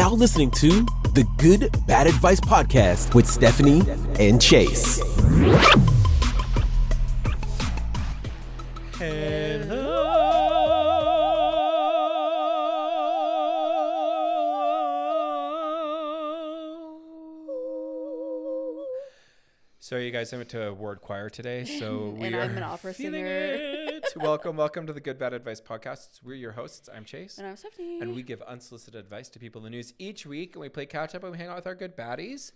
now listening to the Good Bad Advice Podcast with Stephanie and Chase. So you guys, I went to a ward choir today, so we and are I'm an opera feeling singer. it. Welcome to the Good Bad Advice Podcast. We're your hosts. I'm Chase. And I'm Stephanie. And we give unsolicited advice to people in the news each week, and we play catch up and we hang out with our good baddies.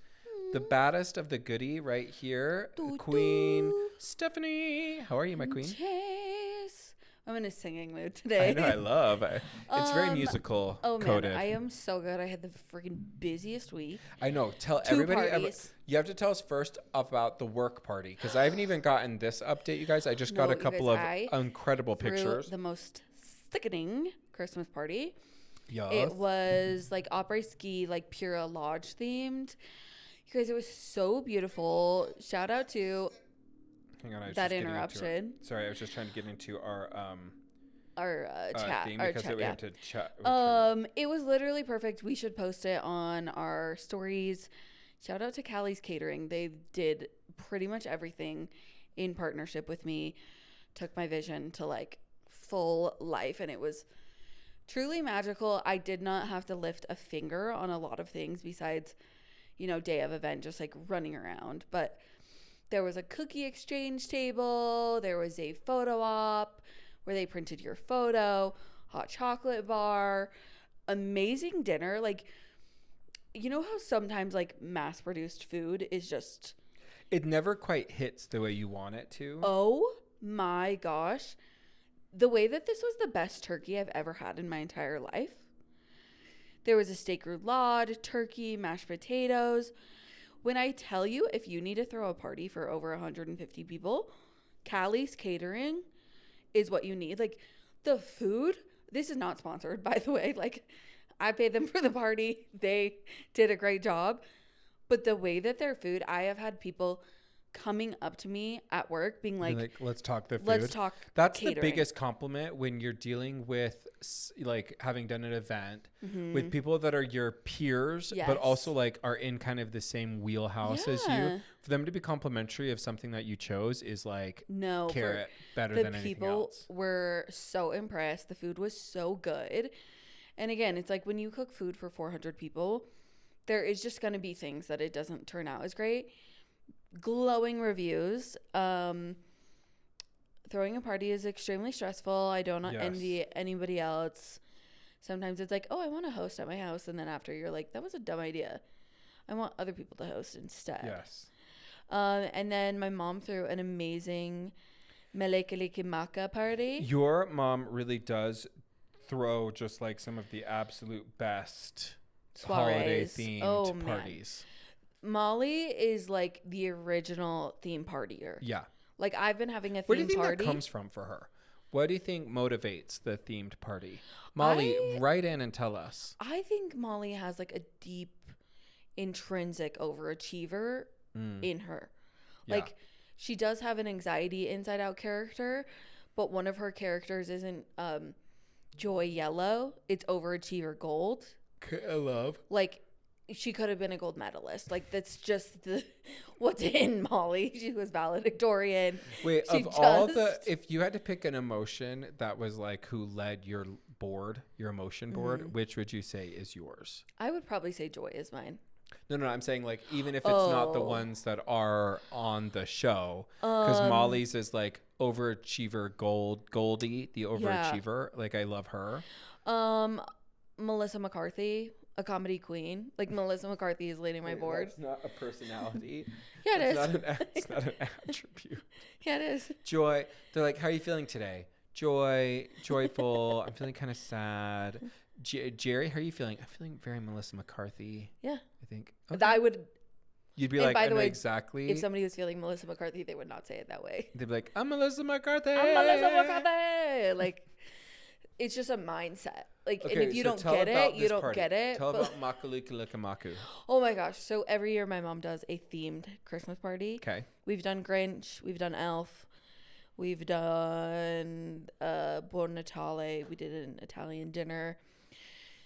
The baddest of the goodie right here, Queen Stephanie. How are you, my queen? Chase. I'm in a singing mood today. I know, I love it. It's very musical coded. Man, I am so good. I had the freaking busiest week. I know. Tell 2 everybody. parties. You have to tell us first about the work party, because I haven't even gotten this update, you guys. I just got a couple of incredible pictures. The most sickening Christmas party. Yeah. It was like opera ski, like Pura Lodge themed. You guys, it was so beautiful. Shout out to Hang on, that interruption. Sorry, I was just trying to get into our chat. theme Our because chat, we yeah. have to chat. It was literally perfect. We should post it on our stories. Shout out to Callie's Catering. They did pretty much everything in partnership with me. Took my vision to like full life, and it was truly magical. I did not have to lift a finger on a lot of things besides, day of event, just like running around. But there was a cookie exchange table. There was a photo op where they printed your photo, hot chocolate bar, amazing dinner. Like, you know how sometimes like mass produced food is just, it never quite hits the way you want it to. Oh my gosh. The way that this was the best turkey I've ever had in my entire life. There was a steak roulade, turkey, mashed potatoes. When I tell you, if you need to throw a party for over 150 people, Callie's Catering is what you need. Like, the food, this is not sponsored, by the way. Like, I paid them for the party. They did a great job. But the way that their food, I have had people coming up to me at work being like, let's talk the food. Let's talk That's catering. The biggest compliment when you're dealing with like having done an event with people that are your peers, but also like are in kind of the same wheelhouse as you. For them to be complimentary of something that you chose is like carrot better than anything else. The people were so impressed. The food was so good. And again, it's like when you cook food for 400 people, there is just going to be things that it doesn't turn out as great. Glowing reviews. Throwing a party is extremely stressful. I don't envy anybody else. Sometimes it's like, oh, I want to host at my house, and then after you're like, that was a dumb idea. I want other people to host instead. Yes. And then my mom threw an amazing Melekelikimaka party. Your mom really does throw just like some of the absolute best holiday themed parties. Molly is like the original theme partier. Yeah. Like I've been having a theme party. Where do you think that comes from for her? What do you think motivates the themed party? Molly, write in and tell us. I think Molly has like a deep intrinsic overachiever in her. Yeah. Like she does have an anxiety inside out character, but one of her characters isn't Joy Yellow. It's overachiever gold. I love. Like she could have been a gold medalist. Like that's just what's in Molly. She was valedictorian. Wait, if you had to pick an emotion that was like who led your emotion board, which would you say is yours? I would probably say Joy is mine. No, I'm saying like even if it's not the ones that are on the show, because Molly's is like overachiever Goldie, the overachiever. Yeah. Like I love her. Melissa McCarthy. A comedy queen. Like Melissa McCarthy is leading my board. That's not a personality. Yeah, it is. It's not an attribute. Yeah, it is. Joy. They're like, how are you feeling today? Joyful. I'm feeling kind of sad. Jerry, how are you feeling? I'm feeling very Melissa McCarthy. Yeah. I think. Okay. I would. You'd be like, by the way, exactly. If somebody was feeling Melissa McCarthy, they would not say it that way. They'd be like, I'm Melissa McCarthy. I'm Melissa McCarthy. Like, it's just a mindset. Like, okay, and if you don't get it, you don't get it. Tell about Makalukalikimaku. Oh my gosh. So every year my mom does a themed Christmas party. Okay. We've done Grinch. We've done Elf. We've done Buon Natale. We did an Italian dinner.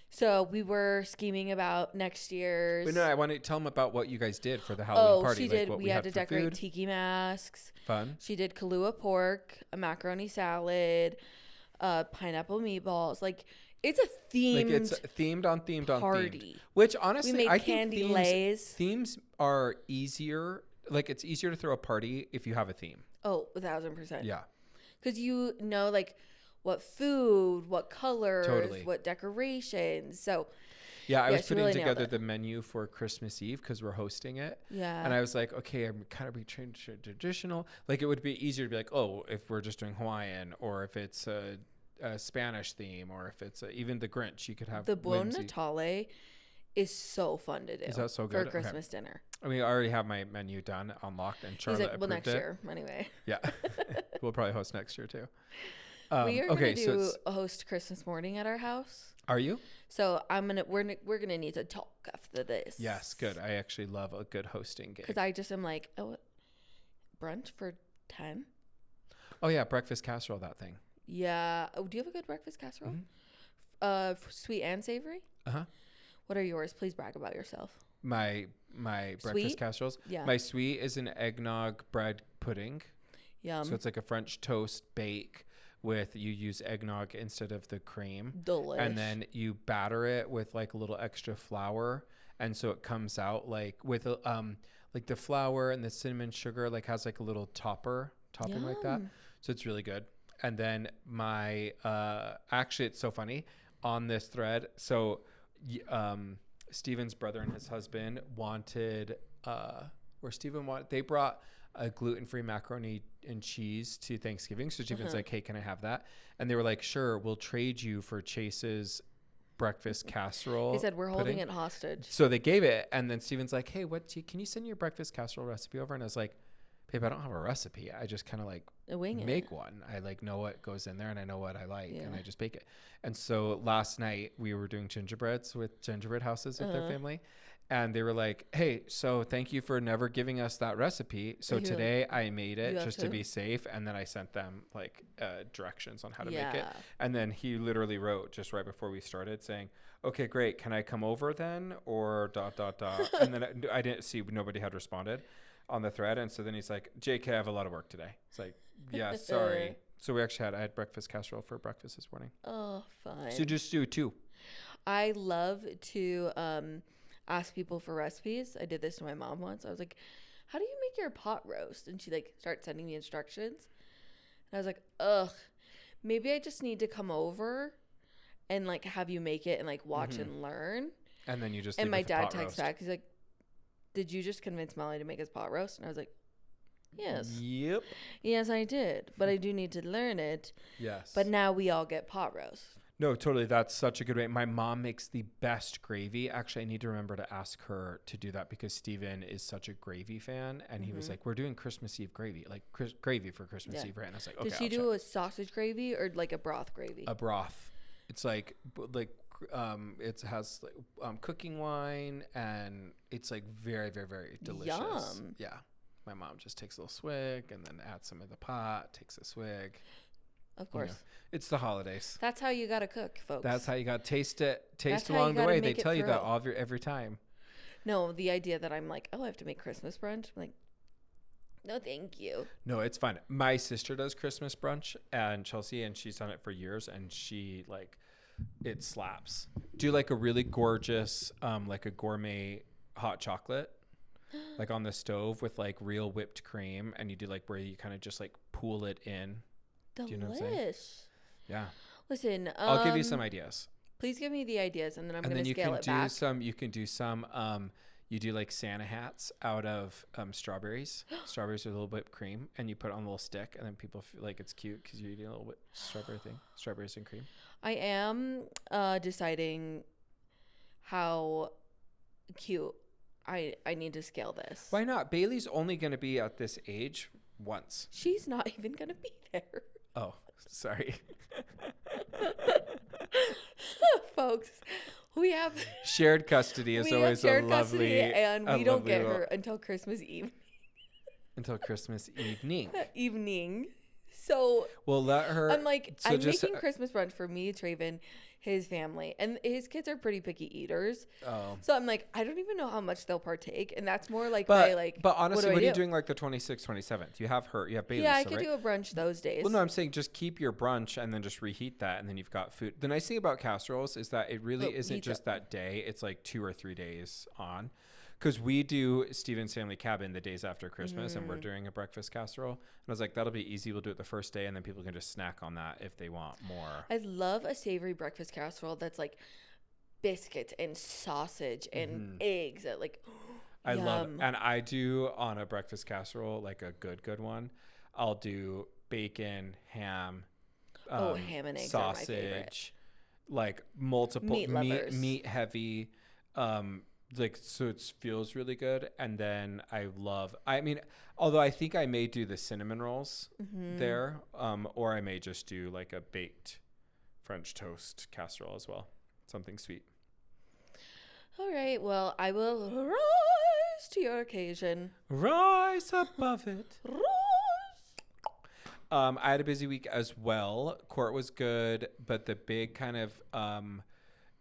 So we were scheming about next year's. But no, I want to tell them about what you guys did for the Halloween party. She did. We had to decorate food. Tiki masks. Fun. She did Kahlua pork, a macaroni salad, pineapple meatballs. Like, it's a themed. Like, it's themed on party. themed. Which honestly, we made I candy think lays. Themes are easier. Like, it's easier to throw a party if you have a theme. Oh, 1,000%. Yeah. Because you know, like, what food, what colors, totally. What decorations. So, yeah, I was putting together the menu for Christmas Eve because we're hosting it. Yeah. And I was like, okay, I'm kind of returning to traditional. Like, it would be easier to be like, oh, if we're just doing Hawaiian, or if it's a Spanish theme, or if it's even the Grinch, you could have the Buon Natale is so fun to do. Is that so good? For Christmas dinner. I mean, I already have my menu done, unlocked, and Charlotte approved it. Well, next year, anyway. Yeah. We'll probably host next year, too. We are going to do a host Christmas morning at our house. Are you? So we're gonna need to talk after this. Yes, good. I actually love a good hosting gig. Because I just am like, oh, brunch for 10? Oh yeah, breakfast casserole, that thing. Yeah. Oh, do you have a good breakfast casserole? Mm-hmm. Sweet and savory? Uh-huh. What are yours? Please brag about yourself. My breakfast casseroles? Yeah. My sweet is an eggnog bread pudding. Yum. So it's like a French toast bake with, you use eggnog instead of the cream. Delish. And then you batter it with like a little extra flour. And so it comes out like with like the flour and the cinnamon sugar, like has like a little topping Yum. like that. So it's really good. And then my, actually it's so funny on this thread. So, Steven's brother and his husband they brought a gluten-free macaroni and cheese to Thanksgiving. So Steven's like, hey, can I have that? And they were like, sure, we'll trade you for Chase's breakfast casserole. He said, we're holding it hostage. So they gave it. And then Steven's like, hey, can you send your breakfast casserole recipe over? And I was like, babe, I don't have a recipe. I just kind of like make one. I like know what goes in there and I know what I like and I just bake it. And so last night we were doing gingerbread houses with their family. And they were like, hey, so thank you for never giving us that recipe. So today I made it just to be safe. And then I sent them like directions on how to make it. And then he literally wrote just right before we started saying, okay, great. Can I come over then? Or ... And then I didn't see, nobody had responded on the thread. And so then he's like, JK, I have a lot of work today. It's like, yeah, sorry. So I had breakfast casserole for breakfast this morning. Oh, fun. So just do 2. I love to ask people for recipes. I did this to my mom once. I was like, how do you make your pot roast? And she like started sending me instructions. And I was like, ugh, maybe I just need to come over and like have you make it and like watch and learn. And then you just, and my dad texts back. He's like, did you just convince Molly to make us pot roast? And I was like, yes. Yep. Yes, I did. But I do need to learn it. Yes. But now we all get pot roast. No, totally. That's such a good way. My mom makes the best gravy. Actually, I need to remember to ask her to do that because Steven is such a gravy fan. And he was like, we're doing Christmas Eve gravy, like gravy for Christmas Eve, right? And I was like, okay. Did she do a sausage gravy or like a broth gravy? A broth. It's like it has like, cooking wine and it's like very, very, very delicious. Yum. Yeah. My mom just takes a little swig and then adds some in the pot, takes a swig. Of course. It's the holidays. That's how you got to cook, folks. That's how you got to taste along the way. They tell you that every time. No, the idea that I'm like, oh, I have to make Christmas brunch. I'm like, no, thank you. No, it's fine. My sister does Christmas brunch and Chelsea, and she's done it for years, and she it slaps. Do like a really gorgeous, like a gourmet hot chocolate, like on the stove with like real whipped cream, and you do like where you kind of just like pool it in. Delish. Do you know what I'm saying? Yeah. Listen, I'll give you some ideas. Please give me the ideas, and then I'm going to scale it back. You can do some. You do like Santa hats out of strawberries. Strawberries with a little whipped cream, and you put it on a little stick, and then people feel like it's cute because you're eating a little strawberry thing, strawberries and cream. I am deciding how cute I need to scale this. Why not? Bailey's only going to be at this age once. She's not even going to be there. Oh, sorry. Folks, we have shared custody is always a lovely, and we don't get her until Christmas Eve. Until Christmas evening. So Well, let her. I'm like, so I'm just, making Christmas brunch for me, Traven, his family, and his kids are pretty picky eaters. Oh. So I'm like, I don't even know how much they'll partake, and that's more like But my like. but honestly, what are you do? doing like the 26th, 27th? You have Bailey. Yeah, I still, could right? do a brunch those days. Well, no, I'm saying just keep your brunch and then just reheat that, and then you've got food. The nice thing about casseroles is that it really isn't just that day. It's like 2 or 3 days on. Because we do Steven's Family Cabin the days after Christmas, and we're doing a breakfast casserole. And I was like, that'll be easy. We'll do it the first day, and then people can just snack on that if they want more. I love a savory breakfast casserole that's like biscuits and sausage and eggs. Like, I love it. And I do on a breakfast casserole, like a good one. I'll do bacon, ham, ham and eggs are my favorite. sausage, like multiple meat heavy, like, so it feels really good. And then although I think I may do the cinnamon rolls there, or I may just do like a baked French toast casserole as well, something sweet. All right, well, I will rise to your occasion. Rise above it. Rise. I had a busy week as well. Court was good, but the big kind of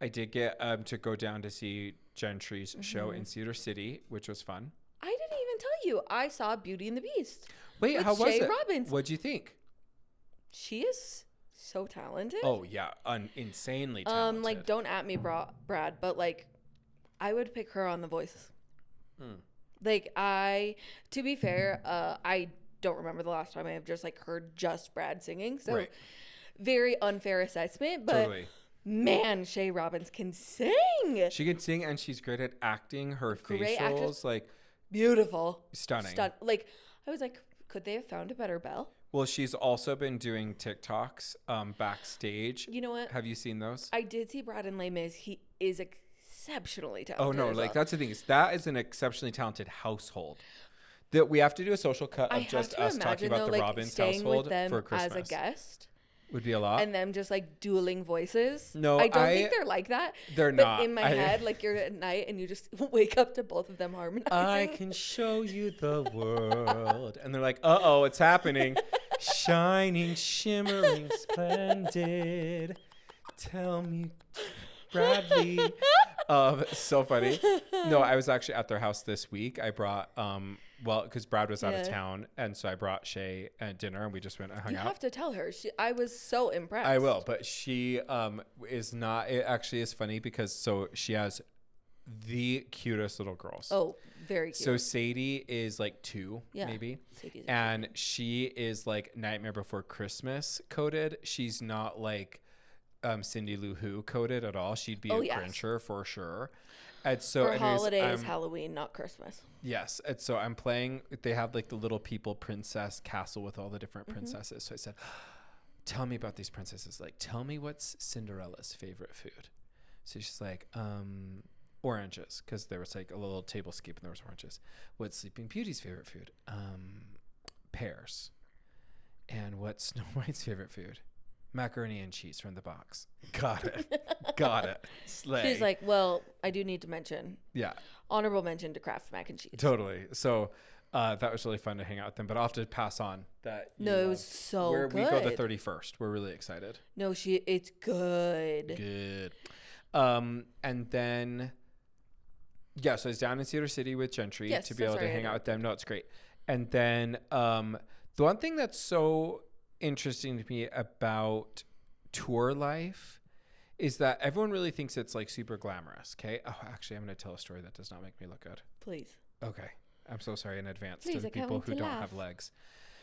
I did get to go down to see Gentry's show in Cedar City, which was fun. I didn't even tell you. I saw Beauty and the Beast. Wait, how was it? Robbins. What'd you think? She is so talented. Oh yeah, insanely talented. Like, don't at me, Brad, but like, I would pick her on The Voice. Like, to be fair, I don't remember the last time I have just like heard just Brad singing. So very unfair assessment, but. Totally. Man, Shay Robbins can sing. She can sing, and she's great at acting. Her facials, like, beautiful, stunning. Like, I was like, could they have found a better Belle? Well, she's also been doing TikToks backstage. You know what? Have you seen those? I did see Brad in Les Mis. He is exceptionally talented. Oh no, like that's the thing. That is an exceptionally talented household. That we have to do a social cut of just us talking about the Robbins household with them for Christmas. As a guest. Would be a lot. And them just like dueling voices. No, I don't think they're like that. They're but not. In my head, like you're at night and you just wake up to both of them harmonizing. I can show you the world. And they're like, uh-oh, it's happening. Shining, shimmering, splendid. Tell me, Bradley. So funny. No, I was actually at their house this week. I brought because Brad was out of town, and so I brought Shay at dinner, and we just went and hung out. You have to tell her. I was so impressed. I will, but she is not. It actually is funny because she has the cutest little girls. Oh, very cute. So Sadie is like 2, maybe, and she is like Nightmare Before Christmas coded. She's not like Cindy Lou Who coded at all. She'd be a Grincher for sure. And so for holidays, Halloween, not Christmas. Yes. And so I'm playing, they have like the Little People princess castle with all the different princesses. So I said, tell me about these princesses. Like, tell me what's Cinderella's favorite food. So she's like, oranges. Because there was like a little tablescape and there was oranges. What's Sleeping Beauty's favorite food? Pears. And what's Snow White's favorite food? Macaroni and cheese from the box. Got it. Slay. She's like, well, I do need to mention. Yeah. Honorable mention to Kraft mac and cheese. Totally. So that was really fun to hang out with them. But I'll have to pass on that. No, it was so good. We go the 31st. We're really excited. No, it's good. Good. And then, so I was down in Cedar City with Gentry to be able to hang out with them. No, it's great. And then the one thing that's so interesting to me about tour life is that everyone really thinks it's like super glamorous. Okay. Oh, actually, I'm going to tell a story that does not make me look good. Please. Okay. I'm so sorry in advance Please, to the people who don't laugh. have legs.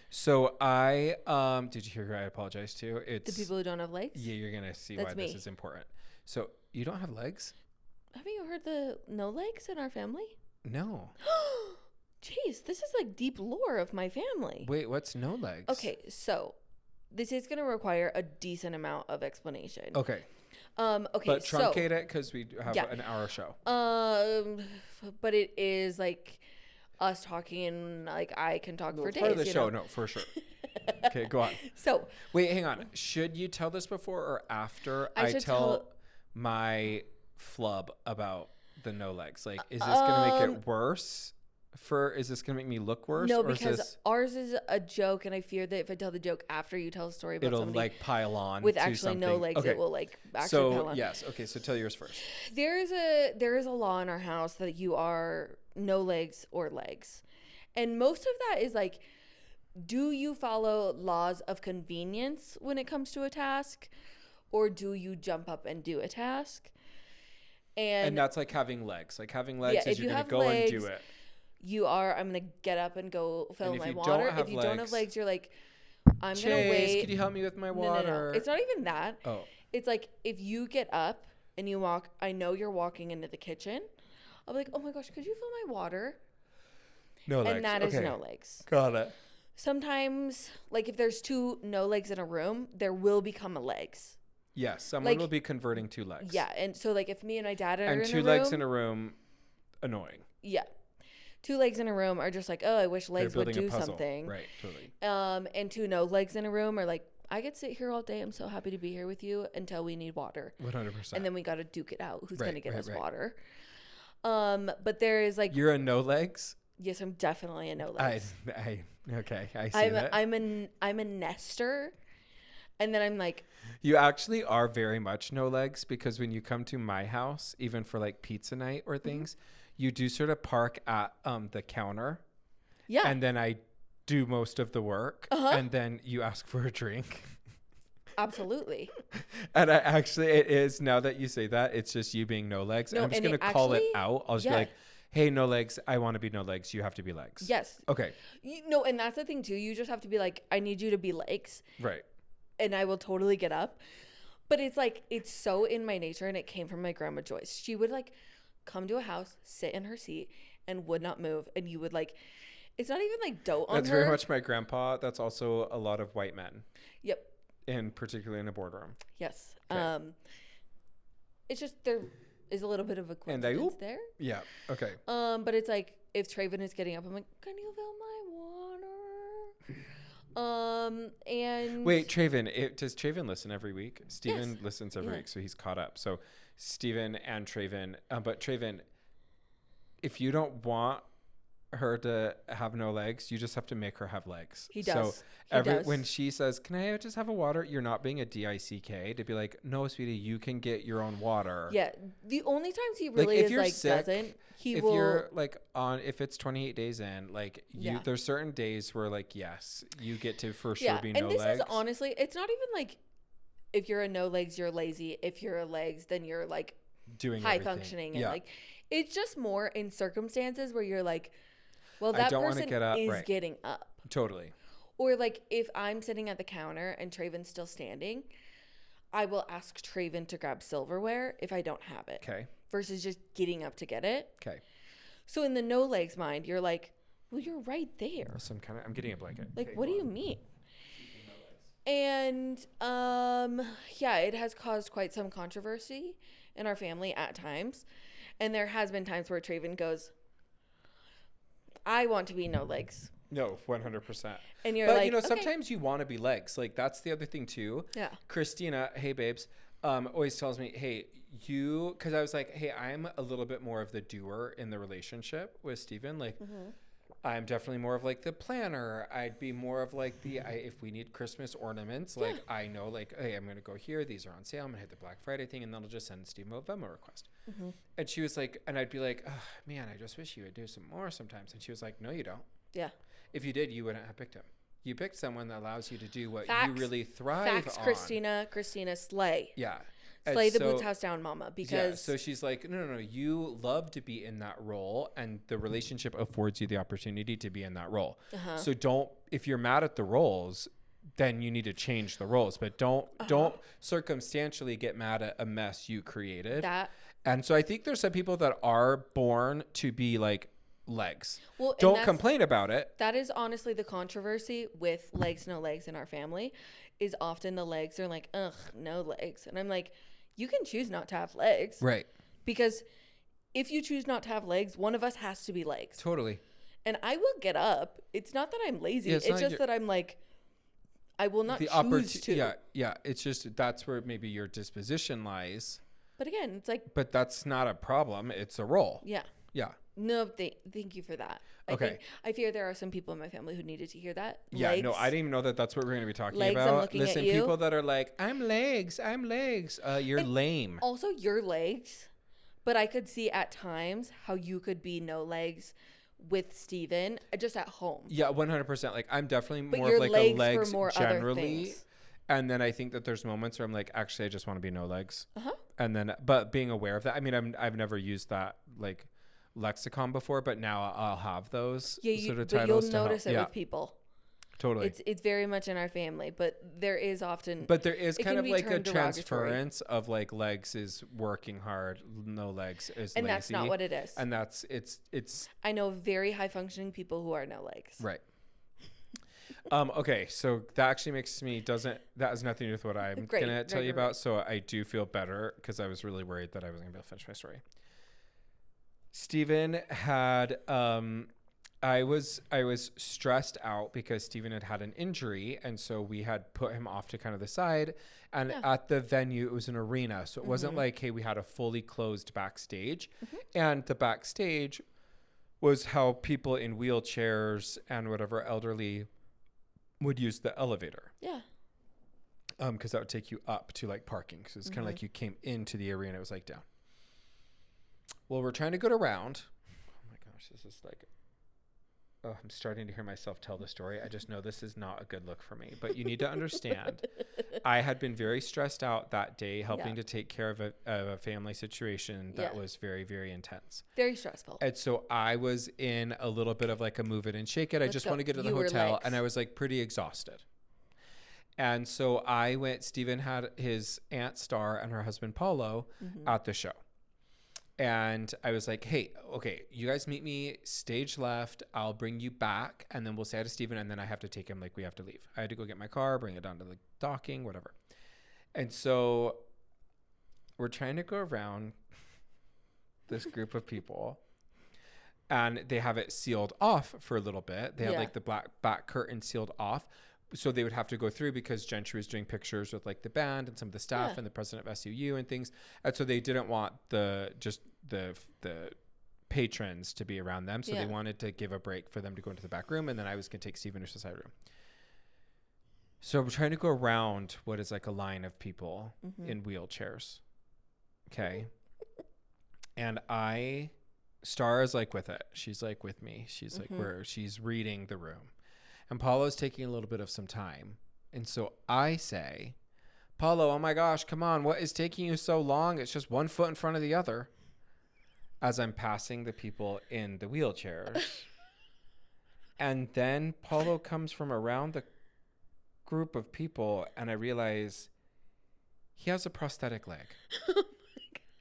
So I did you hear who I apologize to? It's the people who don't have legs. Yeah, you're going to see That's why me. this is important. So you don't have legs? Haven't you heard the no legs in our family? No. Jeez, this is like deep lore of my family. Wait, what's no legs? Okay, so this is going to require a decent amount of explanation. Okay. Okay. But truncate it because we have an hour show. But it is like us talking, and like I can talk for days. Part of the show, no, for sure. Okay, go on. So wait, hang on. Should you tell this before or after I tell my flub about the no legs? Like, is this gonna make it worse? Is this going to make me look worse? No, or because ours is a joke, and I fear that if I tell the joke after you tell a story about it'll somebody like pile on with to actually something. no legs, Okay. it will like actually pile on. Yes. Okay. So tell yours first. There is a law in our house that you are no legs or legs. And most of that is like, do you follow laws of convenience when it comes to a task, or do you jump up and do a task? And that's like having legs. Like having legs yeah, is you're going to go and do it. I'm going to get up and go fill my water. If you don't have legs, you're like, I'm going to wait. Could you help me with my water? No. It's not even that. Oh. It's like, if you get up and you walk, I know you're walking into the kitchen. I'll be like, oh my gosh, could you fill my water? No legs. And that is no legs. Got it. Sometimes, like if there's 2 no legs in a room, there will become a legs. Yes, someone will be converting 2 legs. Yeah, and so like if me and my dad are in a room. And 2 legs in a room, annoying. Yeah. 2 legs in a room are just like, oh, I wish legs would do something. Right, totally. And 2 no legs in a room are like, I could sit here all day. I'm so happy to be here with you until we need water. 100%. And then we got to duke it out. Who's going to get us water? But there is like. You're a no legs? Yes, I'm definitely a no legs. I see that. I'm a nester. And then I'm like. You actually are very much no legs, because when you come to my house, even for like pizza night or things, you do sort of park at the counter. Yeah. And then I do most of the work. And then you ask for a drink. Absolutely. And it is, now that you say that, it's just you being no legs. No, I'm just going to call it out. I'll just be like, hey, no legs. I want to be no legs. You have to be legs. Yes. Okay. No, and that's the thing too. You just have to be like, I need you to be legs. Right. And I will totally get up. But it's like, it's so in my nature, and it came from my grandma Joyce. She would like come to a house, sit in her seat, and would not move. And you would like, it's not even like dote on her. That's very much my grandpa. That's also a lot of white men. Yep. And particularly in a boardroom. Yes. Okay. It's just there is a little bit of a coincidence there. Yeah. Okay. But it's like, if Traven is getting up, I'm like, can you fill my water? And wait, Traven, does Traven listen every week? Steven listens every week, so he's caught up. So Steven and Traven, but Traven, if you don't want her to have no legs, you just have to make her have legs. He does. So when she says, can I just have a water? You're not being a DICK to be like, no, sweetie, you can get your own water. Yeah. The only times he really is like, sick, doesn't, if you're like if it's 28 days in, like there's certain days where like, yes, you get to for sure be no legs. And this is honestly, it's not even like, if you're a no legs, you're lazy. If you're a legs, then you're like doing high functioning. And like, it's just more in circumstances where you're like, well, that person is getting up. Totally. Or like, if I'm sitting at the counter and Traven's still standing, I will ask Traven to grab silverware if I don't have it. Okay. Versus just getting up to get it. Okay. So in the no legs mind, you're like, well, you're right there. So I'm getting a blanket. Like, what do you mean? And it has caused quite some controversy in our family at times. And there has been times where Traven goes, I want to be no legs. No, 100%. And you're like, sometimes you want to be legs. Like, that's the other thing too. Yeah. Christina, hey babes, always tells me, hey, because I was like, hey, I'm a little bit more of the doer in the relationship with Steven. Like, I'm definitely more of like the planner. I'd be more of like if we need Christmas ornaments, like I know like, hey, I'm going to go here. These are on sale. I'm going to hit the Black Friday thing. And then I'll just send Steven a Venmo request. And she was like, and I'd be like, oh, man, I just wish you would do some more sometimes. And she was like, no, you don't. Yeah. If you did, you wouldn't have picked him. You picked someone that allows you to do what you really thrive on. Christina, slay. Yeah. Slay the boots house down, mama. Because yeah, so she's like, no, you love to be in that role, and the relationship affords you the opportunity to be in that role. So if you're mad at the roles, then you need to change the roles, but don't circumstantially get mad at a mess you created. And so I think there's some people that are born to be like legs. Well, don't complain about it. That is honestly the controversy with legs, no legs in our family, is often the legs are like, ugh, no legs. And I'm like, you can choose not to have legs. Right. Because if you choose not to have legs, one of us has to be legs. Totally. And I will get up. It's not that I'm lazy. Yeah, it's just that I'm like, I will not choose to. Yeah. It's just that's where maybe your disposition lies. But again, it's like. But that's not a problem. It's a role. Yeah. Yeah. No, thank you for that. I fear there are some people in my family who needed to hear that. Yeah, legs. no, I didn't even know that that's what we're going to be talking Legs, about. I'm looking Listen, at you. people that are like, I'm legs. You're lame. Also, your legs. But I could see at times how you could be no legs with Steven just at home. Yeah, 100%. Like, I'm definitely But more your of like a legs for more generally. other things. And then I think that there's moments where I'm like, actually, I just want to be no legs. Uh-huh. And then, but being aware of that, I mean, I've never used that like lexicon before, but now I'll have those sort of titles. But you'll notice it with people. Totally. It's very much in our family, but there is often. But there is kind of like a derogatory. transference of like legs is working hard, no legs is and lazy. That's not what it is. And that's it's. I know very high functioning people who are no legs. Right. Okay, so that actually that has nothing to do with what I'm gonna tell you about. So I do feel better because I was really worried that I wasn't gonna be able to finish my story. Steven had I was stressed out because Steven had an injury, and so we had put him off to kind of the side. And at the venue, it was an arena, so it wasn't like, hey, we had a fully closed backstage, and the backstage was how people in wheelchairs and whatever elderly would use the elevator. Yeah. Because that would take you up to like parking. So it's kind of like you came into the arena. It was like down. Well, we're trying to go around. Oh my gosh, this is like, oh, I'm starting to hear myself tell the story. I just know this is not a good look for me. But you need to understand, I had been very stressed out that day helping to take care of a family situation that was very, very intense. Very stressful. And so I was in a little bit of like a move it and shake it. I just want to get to the hotel. And I was like pretty exhausted. And so I went, Steven had his Aunt Star and her husband Paulo at the show. And I was like, hey, okay, you guys meet me stage left. I'll bring you back. And then we'll say hi to Steven. And then I have to take him, like, we have to leave. I had to go get my car, bring it down to the docking, whatever. And so we're trying to go around this group of people. And they have it sealed off for a little bit. They have like the black back curtain sealed off. So they would have to go through because Gentry was doing pictures with like the band and some of the staff and the president of SUU and things. And so they didn't want the patrons to be around them. So they wanted to give a break for them to go into the back room. And then I was going to take Steven to the side room. So we're trying to go around what is like a line of people in wheelchairs. Okay. And Star is like with it. She's like with me. She's like she's reading the room. And Paulo's taking a little bit of some time. And so I say, Paulo, oh my gosh, come on. What is taking you so long? It's just one foot in front of the other. As I'm passing the people in the wheelchairs. And then Paulo comes from around the group of people and I realize he has a prosthetic leg. Oh my God.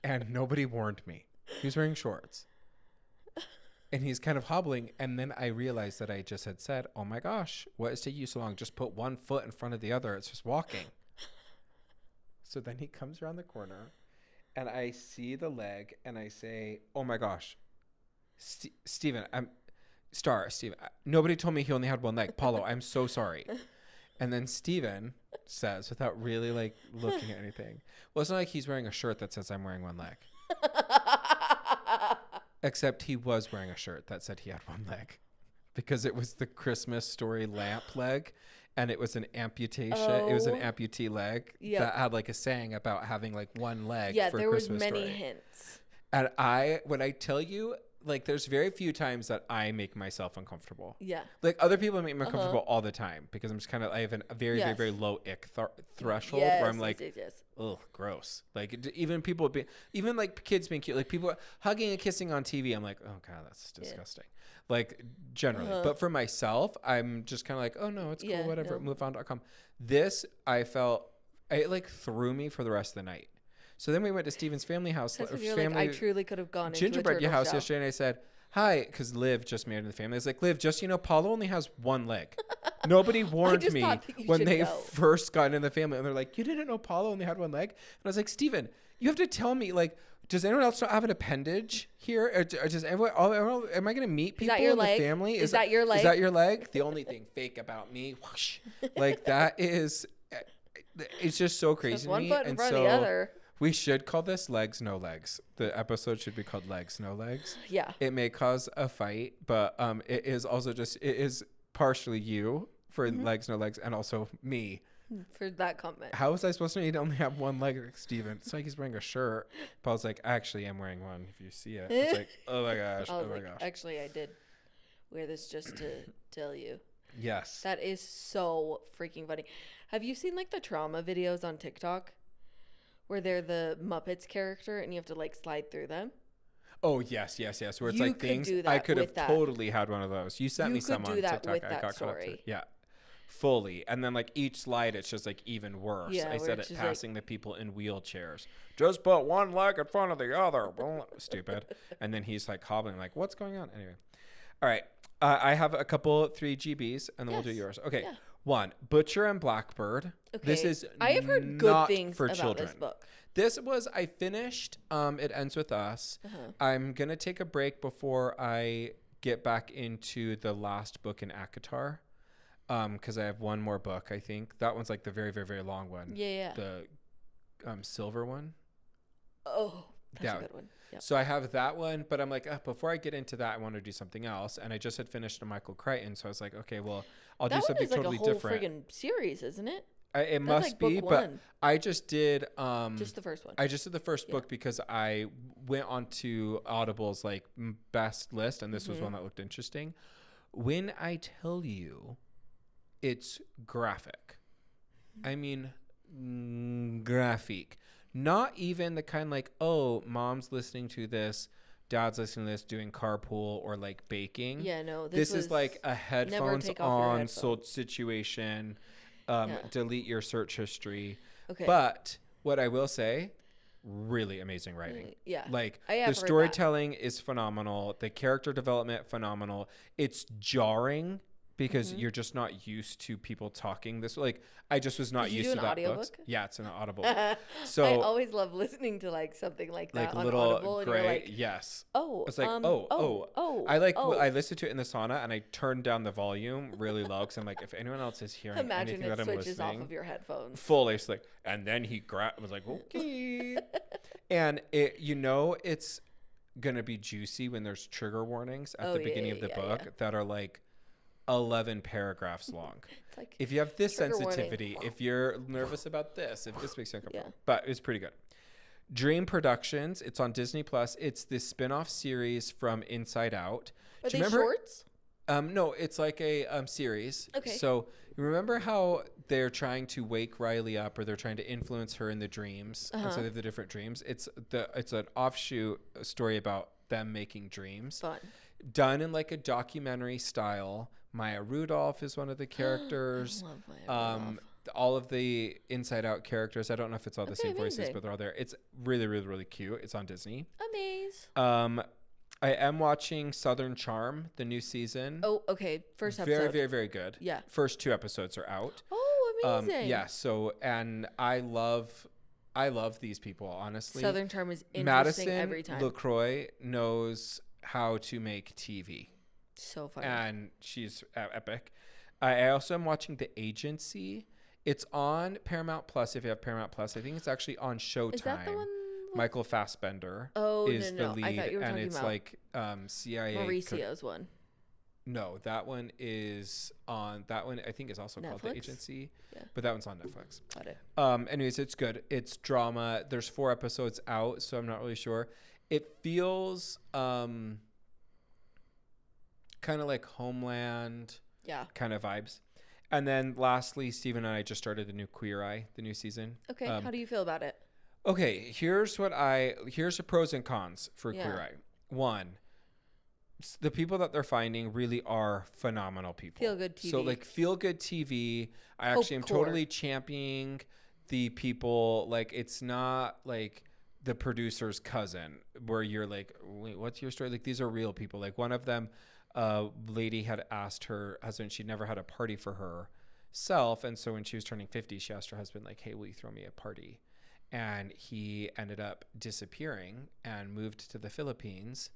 And nobody warned me. He was wearing shorts. And he's kind of hobbling. And then I realized that I just had said, oh my gosh, what is taking you so long? Just put one foot in front of the other. It's just walking. So then he comes around the corner and I see the leg and I say, oh my gosh, Steven, Steven, nobody told me he only had one leg. Paulo, I'm so sorry. And then Steven says, without really like looking at anything, well, it's not like he's wearing a shirt that says I'm wearing one leg. Except he was wearing a shirt that said he had one leg because it was the Christmas Story lamp leg and it was an amputation. It was an amputee leg that had like a saying about having like one leg for there Christmas was many Story. hints. And when I tell you, like there's very few times that I make myself uncomfortable. Yeah. Like other people make me uncomfortable all the time because I'm just kind of, I have a very, very, very low ick threshold where I'm like, ugh, gross. Like even people even like kids being cute, like people hugging and kissing on TV. I'm like, oh God, that's disgusting. Like generally, but for myself, I'm just kind of like, oh no, it's cool. Whatever. No. MoveOn.com. This, it like threw me for the rest of the night. So then we went to Steven's family house. I truly could have gone into gingerbread house yesterday, and I said, hi, because Liv just married in the family. I was like, Liv, just so you know, Paulo only has one leg. Nobody warned me when they first got in the family. And they're like, you didn't know Paulo only had one leg? And I was like, Steven, you have to tell me, like, does anyone else not have an appendage here? Or does everyone, am I going to meet people in the family? Is that your leg? Is that your leg? The only thing fake about me, whoosh, like that is, it's just so crazy to me. One foot in front of the other. We should call this Legs No Legs. The episode should be called Legs No Legs. Yeah. It may cause a fight, but it is also just, it is partially you for Legs No Legs and also me. For that comment. How was I supposed to know you'd only have one leg like Steven? It's like he's wearing a shirt. Paul's like, actually, I'm wearing one if you see it. It's like, oh my gosh. Oh my gosh. Actually, I did wear this just to tell you. Yes. That is so freaking funny. Have you seen like the trauma videos on TikTok where they're the Muppets character and you have to like slide through them? Oh, yes. Where it's You like could things. do that I could have with that. totally had one of those. You sent You me could some do on that TikTok. with I that got story. connected. Yeah. Fully. And then like each slide, it's just like even worse. Yeah, I said it's it just passing the people in wheelchairs. Just put one leg in front of the other. Stupid. And then he's like hobbling, like, what's going on? Anyway. All right. I have a couple 3 GBs and then we'll do yours. Okay. Yeah. 1, Butcher and Blackbird. Okay. This is I have heard good things for about children. this book. This was, I finished It Ends With Us. I'm going to take a break before I get back into the last book in ACOTAR. Because I have one more book, I think. That one's like the very, very, very long one. Yeah. The silver one. Oh, that's a good one. Yep. So I have that one, but I'm like, before I get into that, I want to do something else. And I just had finished a Michael Crichton, so I was like, okay, well, I'll do something totally different. That one is like a whole friggin' series, isn't it? It must like be, but I just did just the first one. I just did the first book because I went onto Audible's like best list, and this was one that looked interesting. When I tell you, it's graphic. I mean, graphic. Not even the kind like, oh, mom's listening to this, dad's listening to this, doing carpool or like baking. Yeah, no. This is like a headphones on situation. Delete your search history. Okay. But what I will say, really amazing writing. Yeah. Like the storytelling is phenomenal. The character development, phenomenal. It's jarring because you're just not used to people talking this. Like I just was not used to that book. Yeah, it's an Audible. So I always love listening to like something like that on Audible. And you're like, yes. Oh, it's like I listened to it in the sauna and I turned down the volume really low because I'm like, if anyone else is hearing anything that I'm listening, switches off of your headphones. Fully, it's like, and then he was like, okay, and it's gonna be juicy when there's trigger warnings at the beginning of the book that are like 11 paragraphs long. Like if you have this sensitivity, if you're nervous about this, if this makes you uncomfortable. But it's pretty good. Dream Productions, it's on Disney Plus. It's the spin-off series from Inside Out. Are they shorts? No, it's like a series. Okay. So you remember how they're trying to wake Riley up, or they're trying to influence her in the dreams, and so they have the different dreams. It's an offshoot story about them making dreams. Fun. Done in like a documentary style. Maya Rudolph is one of the characters. I love Maya Rudolph. All of the Inside Out characters. I don't know if it's all the same voices, but they're all there. It's really, really, really cute. It's on Disney. Amaze. I am watching Southern Charm, the new season. Oh, okay. First episode. Very, very, very good. Yeah. First 2 episodes are out. Oh, amazing. Yeah. So, and I love these people, honestly. Southern Charm is interesting Madison every time. LaCroix knows how to make TV. So funny. And she's epic. I also am watching The Agency. It's on Paramount Plus. If you have Paramount Plus, I think it's actually on Showtime. Is that the one? Michael Fassbender is the lead, I thought you were and talking it's about like CIA. Mauricio's one. No, that one is on. That one I think is also called The Agency. Yeah. But that one's on Netflix. Got it. Anyways, it's good. It's drama. There's 4 episodes out, so I'm not really sure. It feels kind of like Homeland. Yeah. Kind of vibes. And then lastly, Steven and I just started the new Queer Eye, the new season. Okay. How do you feel about it? Okay, here's the pros and cons for Queer Eye. 1, the people that they're finding really are phenomenal people. Feel good TV. So like feel good TV. I actually am totally championing the people. Like it's not like the producer's cousin where you're like, wait, what's your story? Like these are real people. Like one of them, lady had asked her husband, she'd never had a party for herself. And so when she was turning 50, she asked her husband like, hey, will you throw me a party? And he ended up disappearing and moved to the Philippines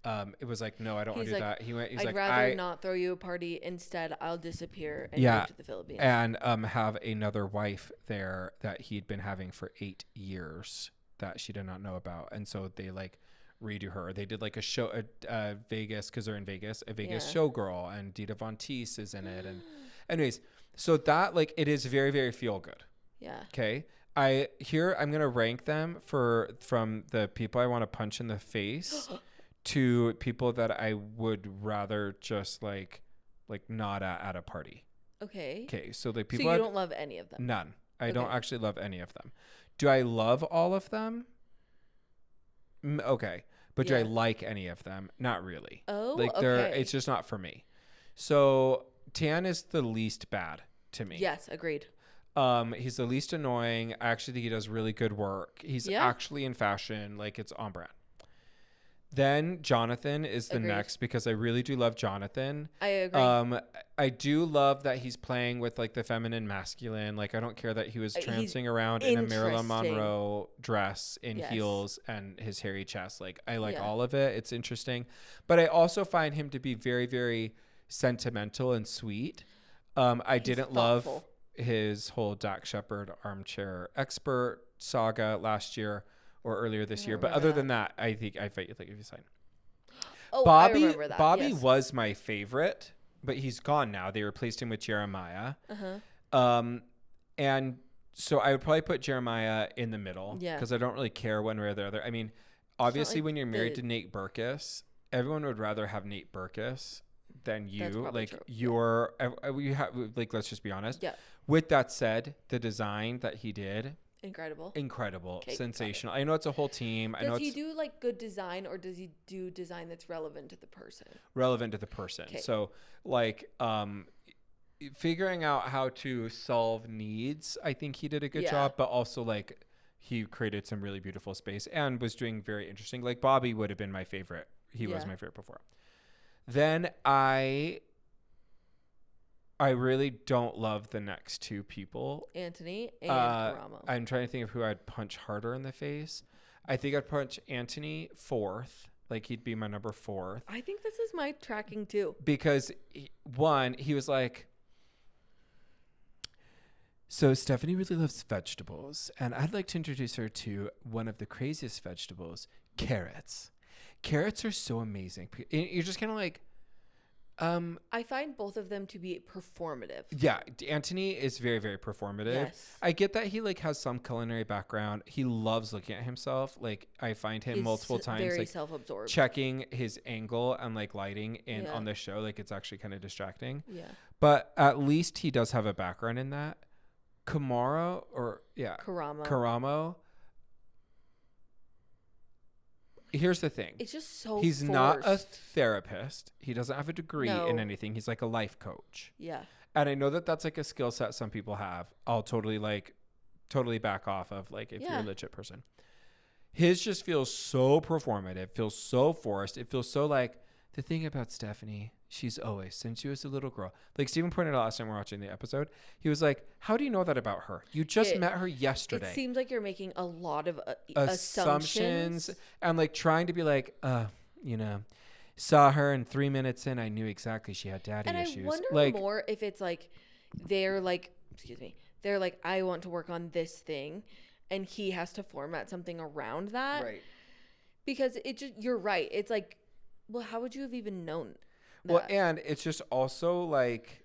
it was like, no, I don't want to do that. He's I'd like, rather not throw you a party. Instead, I'll disappear and move to the Philippines. And have another wife there that he'd been having for 8 years that she did not know about. And so they like redo her. They did like a show at Vegas, because they're in Vegas, a Vegas showgirl, and Dita Von Teese is in it. And anyways, so that like, it is very, very feel good. Yeah. Okay. I'm going to rank them from the people I want to punch in the face to people that I would rather just like not at a party. Okay. Okay. So the people So you don't love any of them? None. I don't actually love any of them. Do I love all of them? Okay. But do I like any of them? Not really. Oh, like it's just not for me. So Tan is the least bad to me. Yes, agreed. He's the least annoying. I actually think he does really good work. He's actually in fashion. Like, it's on brand. Then Jonathan is the next, because I really do love Jonathan. I agree. I do love that he's playing with like the feminine masculine. Like, I don't care that he was trancing around in a Marilyn Monroe dress in heels and his hairy chest. Like, I like all of it. It's interesting. But I also find him to be very, very sentimental and sweet. I didn't love his whole Dak Shepard armchair expert saga last year or earlier this year. But other than that, I think I think he's fine. Oh, Bobby, I remember that. Bobby was my favorite, but he's gone now. They replaced him with Jeremiah. And so I would probably put Jeremiah in the middle, because I don't really care one way or the other. I mean, obviously, when you're married to Nate Berkus, everyone would rather have Nate Berkus than you. Like, true. You have, like, let's just be honest. Yeah. With that said, the design that he did, incredible, okay, sensational. I know it's a whole team. Does he do like good design, or does he do design that's relevant to the person? Relevant to the person. Okay. So like figuring out how to solve needs, I think he did a good job, but also like he created some really beautiful space and was doing very interesting. Like, Bobby would have been my favorite. He was my favorite before. Then I really don't love the next two people. Anthony and Ramo. I'm trying to think of who I'd punch harder in the face. I think I'd punch Anthony fourth. Like, he'd be my number 4th. I think this is my tracking too. Because he was like, so Stephanie really loves vegetables, and I'd like to introduce her to one of the craziest vegetables, carrots. Carrots are so amazing. You're just kind of like, I find both of them to be performative. Yeah, Anthony is very, very performative. Yes. I get that he like has some culinary background. He loves looking at himself. Like, I find him multiple times very like self-absorbed, checking his angle and like lighting in on the show. Like, it's actually kind of distracting. Yeah. But at least he does have a background in that. Karamo. Here's the thing. It's just so he's forced. Not a therapist. He doesn't have a degree in anything. He's like a life coach. Yeah. And I know that that's like a skill set some people have. I'll totally back off of, like, if you're a legit person. His just feels so performative, feels so forced. It feels so like, the thing about Stephanie, she's always, since she was a little girl. Like, Steven pointed out last time we were watching the episode, he was like, how do you know that about her? You just met her yesterday. It seems like you're making a lot of assumptions. And like trying to be like, saw her and 3 minutes in, I knew exactly she had daddy issues. And I wonder like, more if it's like, they're like, I want to work on this thing, and he has to format something around that. Right. Because you're right. It's like, well, how would you have even known that? Well, and it's just also like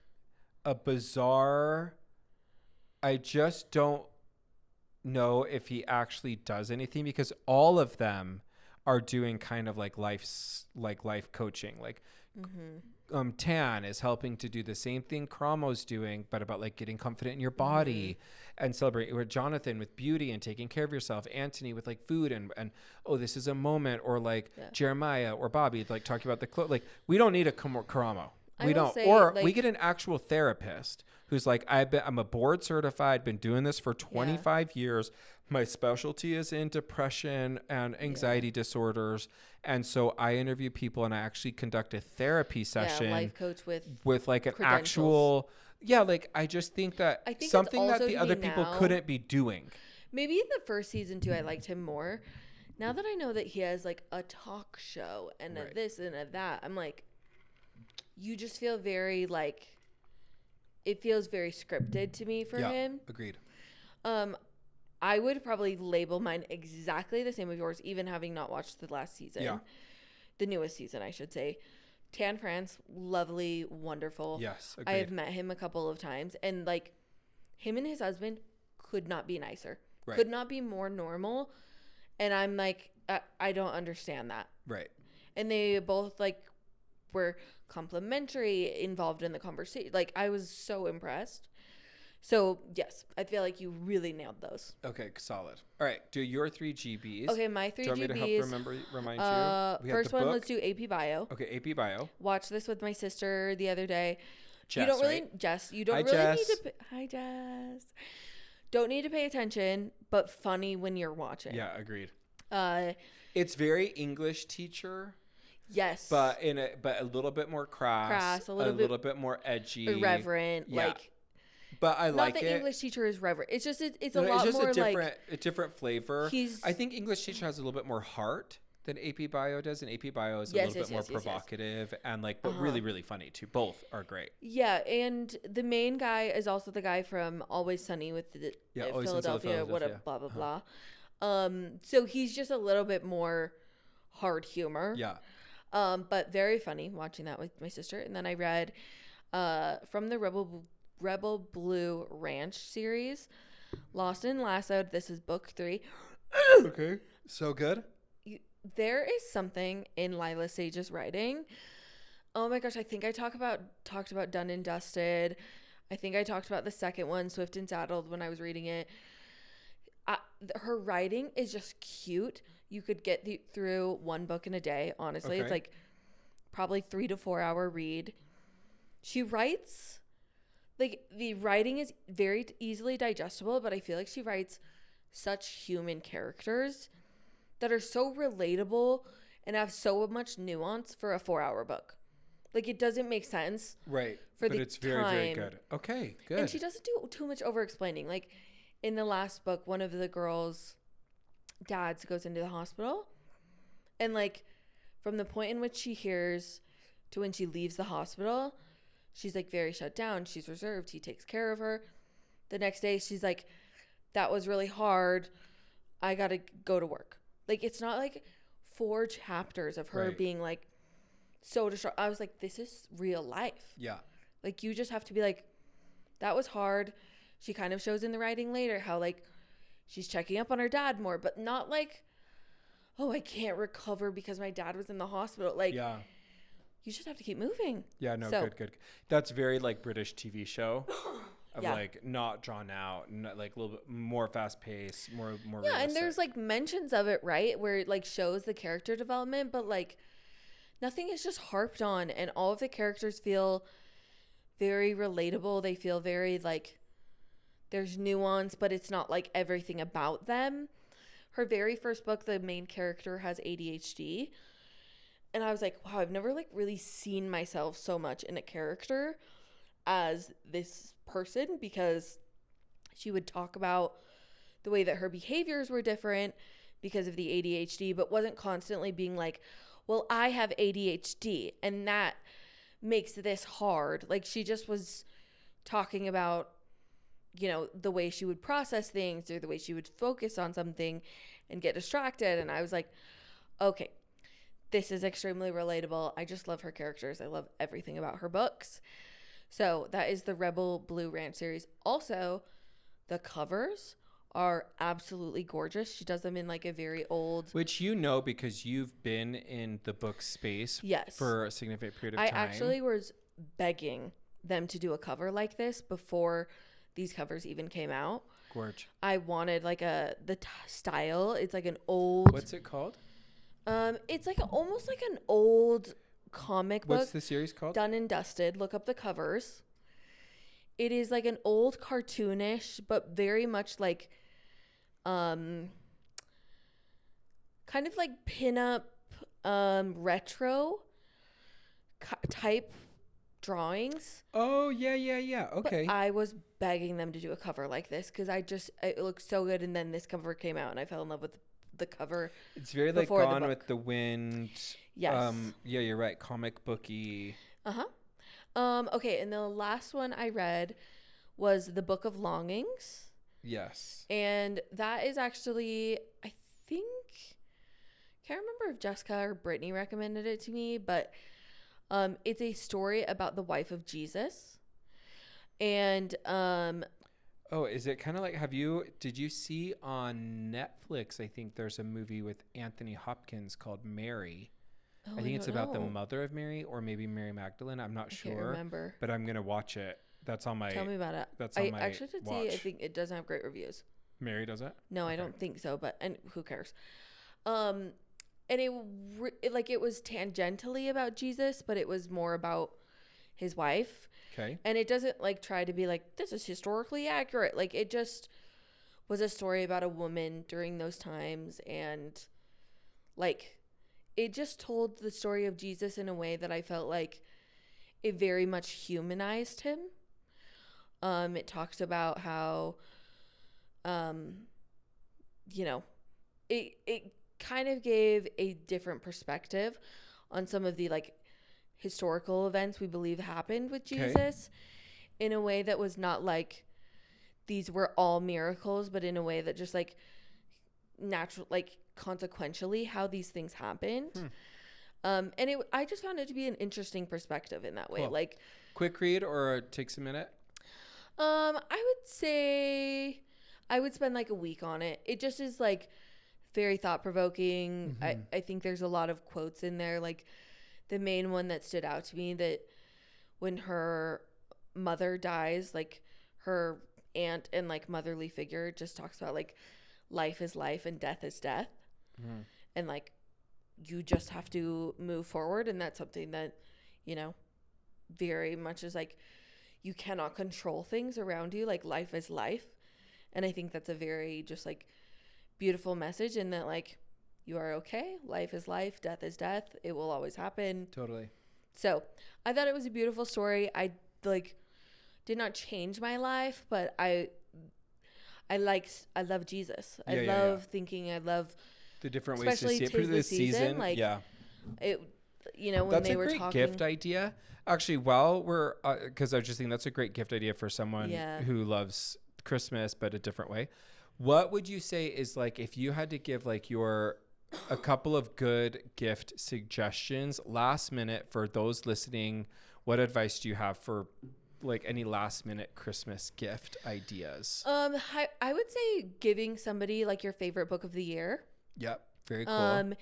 a bizarre, I just don't know if he actually does anything, because all of them are doing kind of like life coaching. Like, Tan is helping to do the same thing Kramo's doing, but about like getting confident in your body and celebrating. With Jonathan with beauty and taking care of yourself. Anthony with like food and oh, this is a moment. Or like Jeremiah or Bobby like talking about the clothes. Like, we don't need a Kramo. We don't. Or we get an actual therapist who's like, I'm a board certified, been doing this for 25 years. My specialty is in depression and anxiety disorders. And so I interview people and I actually conduct a therapy session. Yeah, life coach with like an actual, like, I just think that something that the other people couldn't be doing. Maybe in the first season too, I liked him more. Now that I know that he has like a talk show and a this and a that, I'm like, you just feel very like, it feels very scripted to me for him. Agreed. I would probably label mine exactly the same as yours, even having not watched the last season. Yeah. The newest season, I should say. Tan France, lovely, wonderful. Yes, agreed. I have met him a couple of times, and like, him and his husband could not be nicer. Right. Could not be more normal. And I'm like, I don't understand that. Right. And they both like were complimentary, involved in the conversation. Like, I was so impressed. So yes, I feel like you really nailed those. Okay, solid. All right, do your 3 GBs. Okay, my 3 GBs. Do you want me to help remind you? First one, let's do AP Bio. Okay, AP Bio. Watch this with my sister the other day. Jess, you don't really, right? Jess. You don't Hi, really Jess. need to. Hi, Jess. Don't need to pay attention, but funny when you're watching. Yeah, agreed. It's very English teacher. Yes. But a little bit more crass. A little bit more edgy. Irreverent. Yeah. Like. But I like it. Not that English teacher is reverent. It's just it's a lot more like a different flavor. I think English teacher has a little bit more heart than AP Bio does, and AP Bio is a little bit more provocative and like, but really, really funny too. Both are great. Yeah, and the main guy is also the guy from Always Sunny with the Philadelphia. What a blah blah blah. So he's just a little bit more hard humor. Yeah. But very funny watching that with my sister. And then I read from the Rebel Blue Ranch series, Lost in Lassod. This is book 3. Okay. So good. There is something in Lila Sage's writing. Oh my gosh, I think I talked about Done and Dusted. I think I talked about the second one, Swift and Saddled, when I was reading it. Her writing is just cute. You could get through one book in a day, honestly. Okay. It's like probably 3 to 4 hour read. She writes, like, the writing is very easily digestible, but I feel like she writes such human characters that are so relatable and have so much nuance for a 4 hour book. Like, it doesn't make sense. Right. But it's very, very good. Okay, good. And she doesn't do too much over explaining. Like, in the last book, one of the girls' dads goes into the hospital. And, like, from the point in which she hears to when she leaves the hospital, she's, like, very shut down. She's reserved. He takes care of her. The next day, she's like, that was really hard. I got to go to work. Like, it's not, like, 4 chapters of her being, like, so distraught. I was like, this is real life. Yeah. Like, you just have to be like, that was hard. She kind of shows in the writing later how, like, she's checking up on her dad more, but not like, oh, I can't recover because my dad was in the hospital. Like, yeah. You just have to keep moving. Yeah, no, good. That's very, like, British TV show of, like, not drawn out, not, like, a little bit more fast-paced, more realistic. And there's, like, mentions of it, right, where it, like, shows the character development, but, like, nothing is just harped on, and all of the characters feel very relatable. They feel very, like, there's nuance, but it's not, like, everything about them. Her very first book, the main character has ADHD. And I was like, wow, I've never, like, really seen myself so much in a character as this person, because she would talk about the way that her behaviors were different because of the ADHD, but wasn't constantly being like, well, I have ADHD and that makes this hard. Like, she just was talking about, you know, the way she would process things or the way she would focus on something and get distracted. And I was like, okay, this is extremely relatable. I just love her characters. I love everything about her books. So that is the Rebel Blue Ranch series. Also, the covers are absolutely gorgeous. She does them in, like, a very old... Which you know because you've been in the book space for a significant period of time. I actually was begging them to do a cover like this before these covers even came out. Gorge. I wanted, like, the style. It's like an old... What's it called? It's like almost like an old comic book. What's the series called? Done and Dusted. Look up the covers. It is like an old cartoonish, but very much like, kind of like pinup, retro type drawings. Oh, yeah. Okay. But I was begging them to do a cover like this because it looked so good. And then this cover came out and I fell in love with the cover. It's very like Gone with the Wind. Yes. Yeah, you're right. Comic booky. Okay, and the last one I read was the Book of Longings. Yes. And that is actually, I think, can't remember if Jessica or Brittany recommended it to me, but it's a story about the wife of Jesus. And oh, is it kind of like, did you see on Netflix, I think there's a movie with Anthony Hopkins called Mary. I think it's about the mother of Mary, or maybe Mary Magdalene. I'm not sure. I can't remember. But I'm going to watch it. That's on my... Tell me about it. That's on my actually did watch. see, I think it doesn't have great reviews. Mary does it? No, okay. I don't think so, and who cares? And it was tangentially about Jesus, but it was more about his wife. Okay. And it doesn't like try to be like, this is historically accurate. Like, it just was a story about a woman during those times, and like it just told the story of Jesus in a way that I felt like it very much humanized him. It talks about how, it kind of gave a different perspective on some of the like historical events we believe happened with Jesus in a way that was not like these were all miracles, but in a way that just like natural, like consequentially how these things happened. And I just found it to be an interesting perspective in that way. Cool. Like, quick read or it takes a minute? I would say I would spend like a week on it. It just is like very thought provoking. I think there's a lot of quotes in there. Like the main one that stood out to me, that when her mother dies, like her aunt and like motherly figure just talks about like life is life and death is death. And like you just have to move forward, and that's something that, very much is like you cannot control things around you. Like life is life. And I think that's a very just like beautiful message, in that like you are okay. Life is life. Death is death. It will always happen. Totally. So I thought it was a beautiful story. I like did not change my life, but I love Jesus. I love thinking. I love the different ways to see it. For the season. Like, it, when that's they were talking. That's a great gift idea. Actually, while we're, because I was just thinking that's a great gift idea for someone who loves Christmas, but a different way. What would you say is like, if you had to give like a couple of good gift suggestions last minute for those listening, what advice do you have for like any last minute Christmas gift ideas? I would say giving somebody like your favorite book of the year. Yep. Very cool.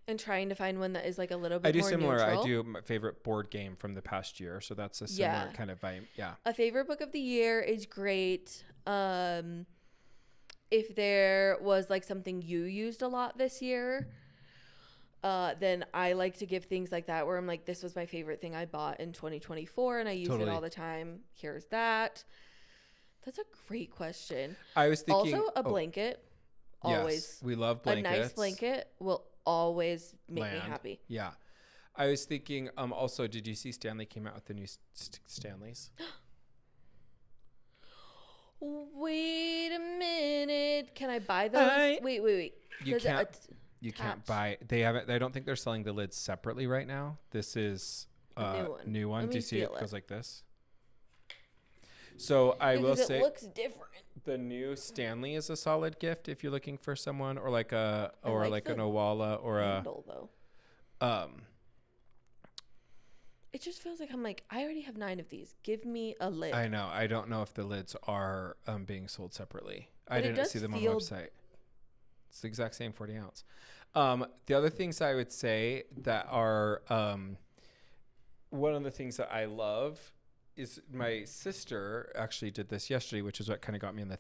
And trying to find one that is like a little bit more more similar. neutral. I do my favorite board game from the past year, so that's a similar kind of vibe. Yeah. A favorite book of the year is great. If there was like something you used a lot this year, then I like to give things like that where I'm like, this was my favorite thing I bought in 2024 and I use it all the time. Here's that. That's a great question. I was thinking also a blanket. Always. Yes, we love blankets. A nice blanket will always make me happy. Yeah. I was thinking, also, did you see Stanley came out with the new Stanleys? Wait a minute. Can I buy those? Wait. You can't buy. They haven't. I don't think they're selling the lids separately right now. This is a new one. Do you see it goes like this? So I will say it looks different. The new Stanley is a solid gift if you're looking for someone, or like an Owala or handle, though. It just feels like I'm like, I already have 9 of these. Give me a lid. I know. I don't know if the lids are being sold separately. I didn't see them on the website. It's the exact same 40 ounce. The other things I would say that are one of the things that I love is my sister actually did this yesterday, which is what kind of got me in the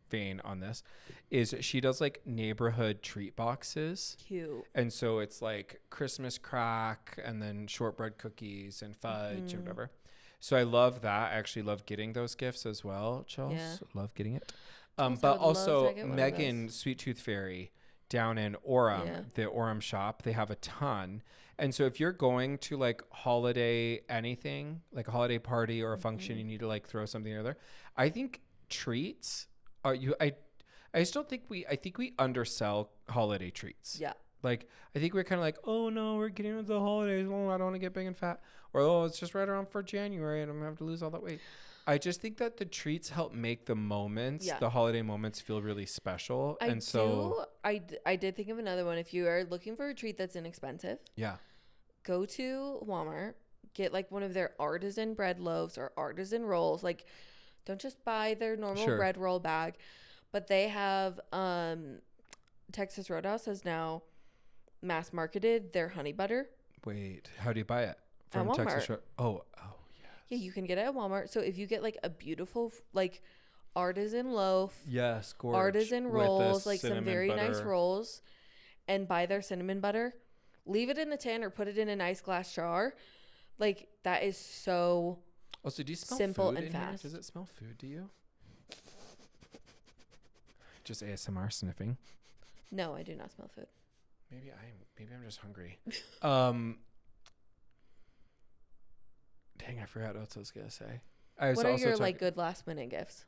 vein on this, is she does like neighborhood treat boxes. Cute. And so it's like Christmas crack and then shortbread cookies and fudge and whatever. So I love that. I actually love getting those gifts as well, Chels. Yeah. Love getting it. But also Megan, Sweet Tooth Fairy down in Orem, the Orem shop, they have a ton. And so if you're going to like holiday anything, like a holiday party or a function, you need to like throw something together. I think treats are I I think we undersell holiday treats. Yeah. Like, I think we're kind of like, oh no, we're getting into the holidays. Oh, I don't want to get big and fat. Or, oh, it's just right around for January and I'm going to have to lose all that weight. I just think that the treats help make the moments, the holiday moments, feel really special. I did think of another one. If you are looking for a treat that's inexpensive, go to Walmart, get like one of their artisan bread loaves or artisan rolls. Like, don't just buy their normal bread roll bag, but they have Texas Roadhouse has now mass marketed their honey butter. Wait, how do you buy it? From Walmart. Texas Roadhouse. Oh, yes. Yeah, you can get it at Walmart. So if you get like a beautiful like artisan loaf, yes, gorgeous, artisan rolls, like some very nice rolls, and buy their cinnamon butter, leave it in the tin or put it in a nice glass jar. Like, that is so do you smell simple food and in fast. Here? Does it smell food to you? Just ASMR sniffing. No, I do not smell food. Maybe I'm just hungry. Dang, I forgot what I was gonna say. What are your like good last minute gifts?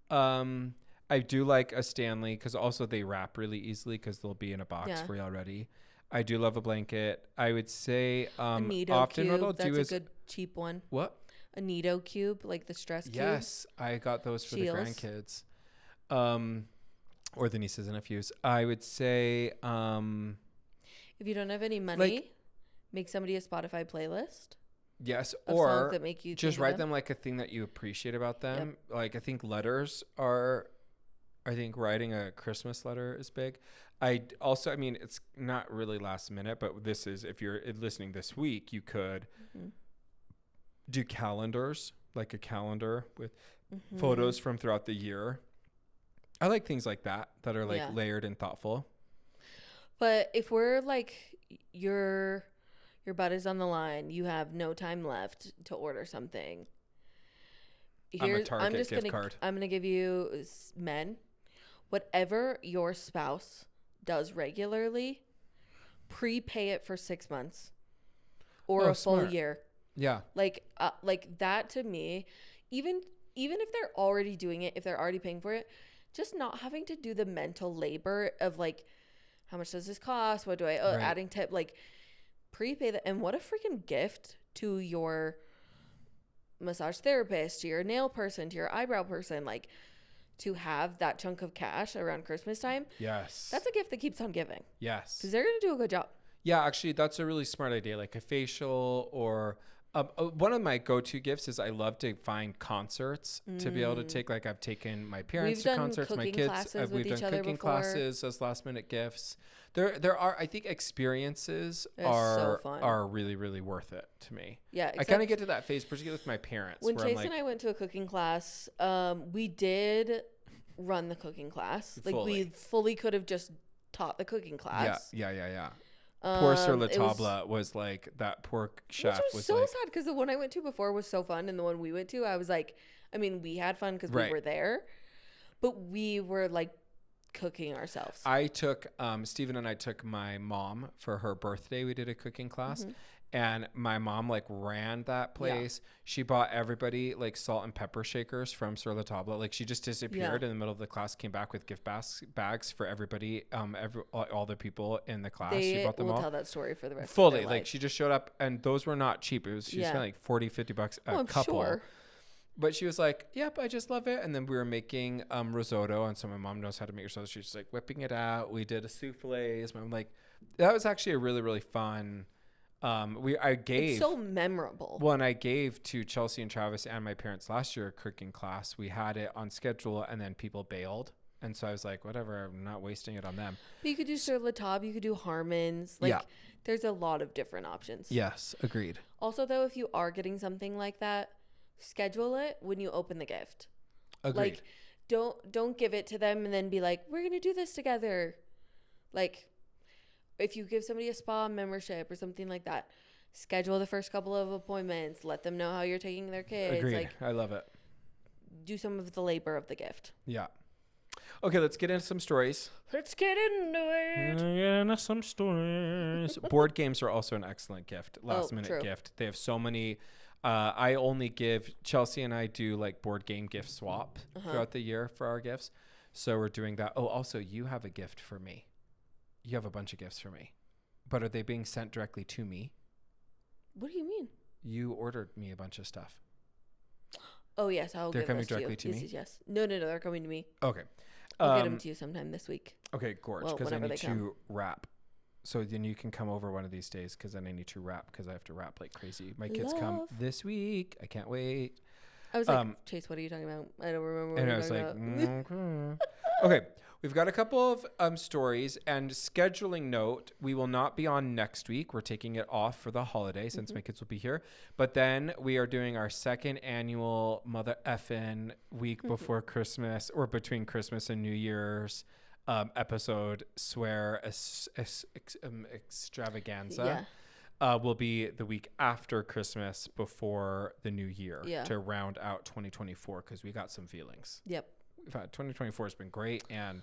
I do like a Stanley because also they wrap really easily because they'll be in a box for you already. I do love a blanket. I would say a Nido often cube. what I'll do is a good cheap one. What? A Nido cube, like the stress cube. Yes, I got those for the grandkids. Or the nieces and nephews. I would say if you don't have any money, make somebody a Spotify playlist. Yes, or that make you just write them like a thing that you appreciate about them. Yep. Like, I think letters are, I think writing a Christmas letter is big. I mean, it's not really last minute, but this is, if you're listening this week, you could do calendars, like a calendar with photos from throughout the year. I like things like that are like layered and thoughtful. But if we're like your butt is on the line, you have no time left to order something. I'm a Target gift card. I'm gonna give you, men, whatever your spouse does regularly, prepay it for 6 months or a full year. Yeah. Like that to me, even if they're already doing it, if they're already paying for it, just not having to do the mental labor of like, how much does this cost? What do I owe? Adding tip, like prepay that. And what a freaking gift to your massage therapist, to your nail person, to your eyebrow person, like to have that chunk of cash around Christmas time. Yes. That's a gift that keeps on giving. Yes. Because they're going to do a good job. Yeah, actually, that's a really smart idea. Like a facial or one of my go-to gifts is I love to find concerts to be able to take. Like, I've taken my parents to concerts, my kids. We've done cooking classes as last-minute gifts. There are, I think, experiences are really, really worth it to me. Yeah, I kind of get to that phase, particularly with my parents. When Chase and I went to a cooking class, we did run the cooking class. Like, we fully could have just taught the cooking class. Yeah. Poor Sur La Table was like, that poor chef was so sad because the one I went to before was so fun, and the one we went to, I was like, I mean, we had fun because we were there, but we were like cooking ourselves. I took Steven and I took my mom for her birthday. We did a cooking class, and my mom like ran that place. She bought everybody like salt and pepper shakers from Sur La Table. Like, she just disappeared in the middle of the class, came back with gift bags for everybody, all the people in the class. She bought them all. We'll tell that story for the rest fully. Of their like life. She just showed up, and those were not cheap. It was she spent like $40-$50 a couple. Sure. But she was like, yep, I just love it. And then we were making risotto, and so my mom knows how to make risotto. She's just like whipping it out. We did a souffle. I'm like, that was actually a really, really fun. It's so memorable. Well, and I gave to Chelsea and Travis and my parents last year a cooking class. We had it on schedule, and then people bailed. And so I was like, whatever, I'm not wasting it on them. But you could do Sur La Table, you could do Harmon's. Like, there's a lot of different options. Yes, agreed. Also, though, if you are getting something like that, schedule it when you open the gift. Agreed. Like, don't give it to them and then be like, we're gonna do this together. Like, if you give somebody a spa membership or something like that, schedule the first couple of appointments. Let them know how you're taking their kids. Agreed. Like, I love it. Do some of the labor of the gift. Yeah. Okay, let's get into some stories. Let's get into it. Get into some stories. Board games are also an excellent gift. Last minute gift. They have so many. I only give, Chelsea and I do like board game gift swap throughout the year for our gifts. So we're doing that. Oh, also, you have a gift for me. You have a bunch of gifts for me. But are they being sent directly to me? What do you mean? You ordered me a bunch of stuff. Oh, yes. They're coming directly to me? Yes. No. They're coming to me. Okay. I'll get them to you sometime this week. Okay, gorge. Because I need to wrap. So then you can come over one of these days because then I need to wrap because I have to wrap like crazy. My kids come this week. I can't wait. I was like, Chase, what are you talking about? I don't remember what and I was like, okay. We've got a couple of stories and scheduling note. We will not be on next week. We're taking it off for the holiday since my kids will be here. But then we are doing our second annual mother effin week before Christmas or between Christmas and New Year's episode swear extravaganza. Will be the week after Christmas before the new year to round out 2024 because we got some feelings. Yep. 2024 has been great and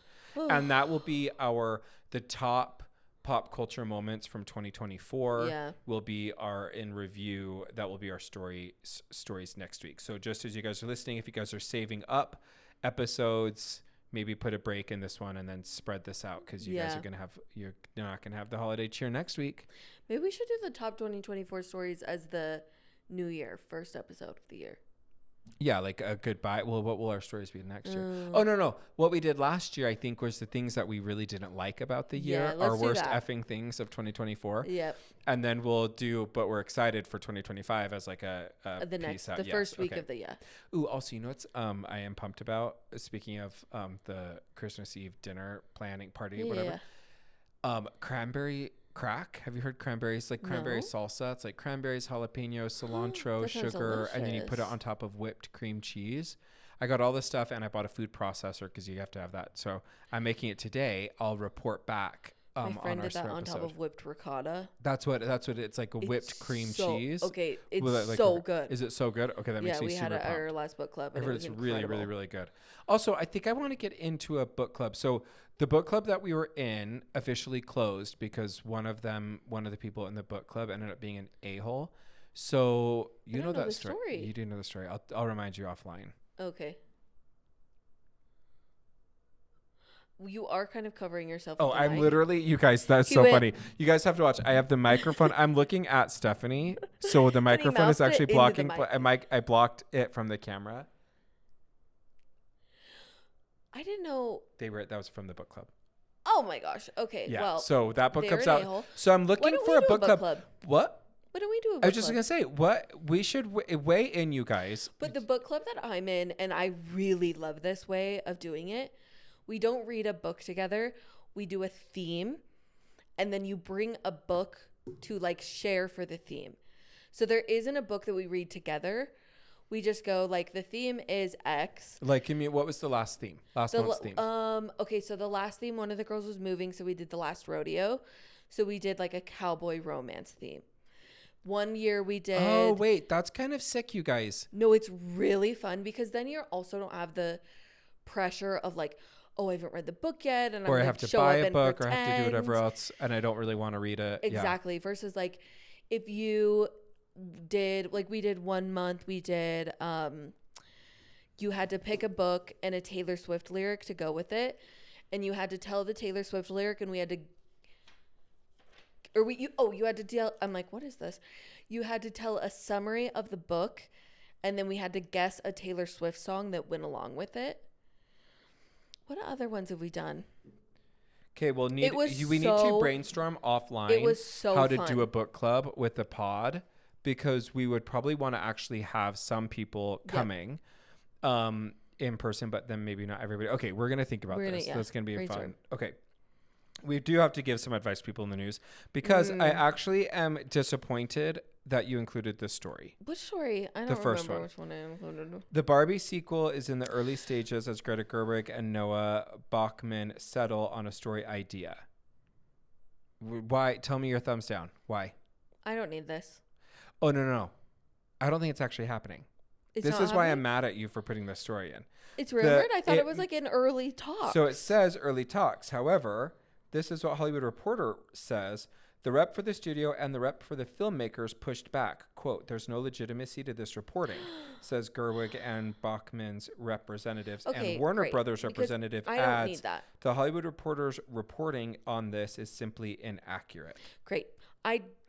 that will be the top pop culture moments from 2024 will be in review. That will be our stories next week. So just as you guys are listening, if you guys are saving up episodes, maybe put a break in this one and then spread this out because you guys are you're not gonna have the holiday cheer next week. Maybe we should do the top 2024 stories as the New Year first episode of the year. Yeah, like a goodbye. Well, what will our stories be next year? Oh, no. What we did last year, I think, was the things that we really didn't like about the year. Our worst effing things of 2024. Yep. And then we'll but we're excited for 2025 as like a the first week of the year. Ooh, also, you know what's I am pumped about? Speaking of the Christmas Eve dinner planning party, whatever. Cranberry crack. Have you heard cranberries? Like cranberry salsa. It's like cranberries, jalapeno, cilantro, sugar, and then you put it on top of whipped cream cheese. I got all this stuff and I bought a food processor because you have to have that. So I'm making it today. I'll report back. My friend did that on top of whipped ricotta. That's what it's like, a whipped cream cheese. Okay, it's so good. Is it so good? Okay, that makes me super pumped. Yeah, we had it at our last book club. And it's really, really, really good. Also, I think I want to get into a book club. So the book club that we were in officially closed because one of the people in the book club ended up being an a-hole. So you know that story. You do know the story. I'll remind you offline. Okay. You are kind of covering yourself. Oh, I'm literally, you guys, that's so funny. You guys have to watch. I have the microphone. I'm looking at Stephanie. So the microphone is actually blocking. I blocked it from the camera. I didn't know. That was from the book club. Oh my gosh. Okay. Yeah. Well, so that book club's out. So I'm looking for a book club. What? What do we do? I was just going to say, what we should weigh in, you guys. But the book club that I'm in, and I really love this way of doing it. We don't read a book together. We do a theme, and then you bring a book to like share for the theme. So there isn't a book that we read together. We just go like the theme is X. Like, give me, what was the last theme? Last month's theme. Okay, so the last theme, one of the girls was moving, so we did the last rodeo. So we did like a cowboy romance theme. One year we did. Oh wait, that's kind of sick, you guys. No, it's really fun because then you also don't have the pressure of like, oh, I haven't read the book yet, and I have to buy a book, or I have to do whatever else, and I don't really want to read it. Exactly. Yeah. Versus like, if you did, like we did 1 month, we did, you had to pick a book and a Taylor Swift lyric to go with it, and you had to tell the Taylor Swift lyric, and we had to, you had to tell. I'm like, what is this? You had to tell a summary of the book, and then we had to guess a Taylor Swift song that went along with it. What other ones have we done? Okay, well, we need to brainstorm offline. It was so how fun. To do a book club with the pod, because we would probably want to actually have some people coming in person, but then maybe not everybody. Okay, we're gonna think about this. That's gonna be fun. Okay. We do have to give some advice to people in the news because I actually am disappointed that you included this story. Which story? I don't remember which one I included. The Barbie sequel is in the early stages as Greta Gerwig and Noah Baumbach settle on a story idea. Why? Tell me your thumbs down. Why? I don't need this. Oh, no. I don't think it's actually happening. This is why I'm mad at you for putting this story in. It's rumored? I thought it was like in early talks. So it says early talks. However, this is what Hollywood Reporter says. The rep for the studio and the rep for the filmmakers pushed back. Quote, there's no legitimacy to this reporting, says Gerwig and Bachman's representatives. Okay, and Warner great, Brothers because representative I don't adds, need that. the Hollywood Reporter's reporting on this is simply inaccurate. Great.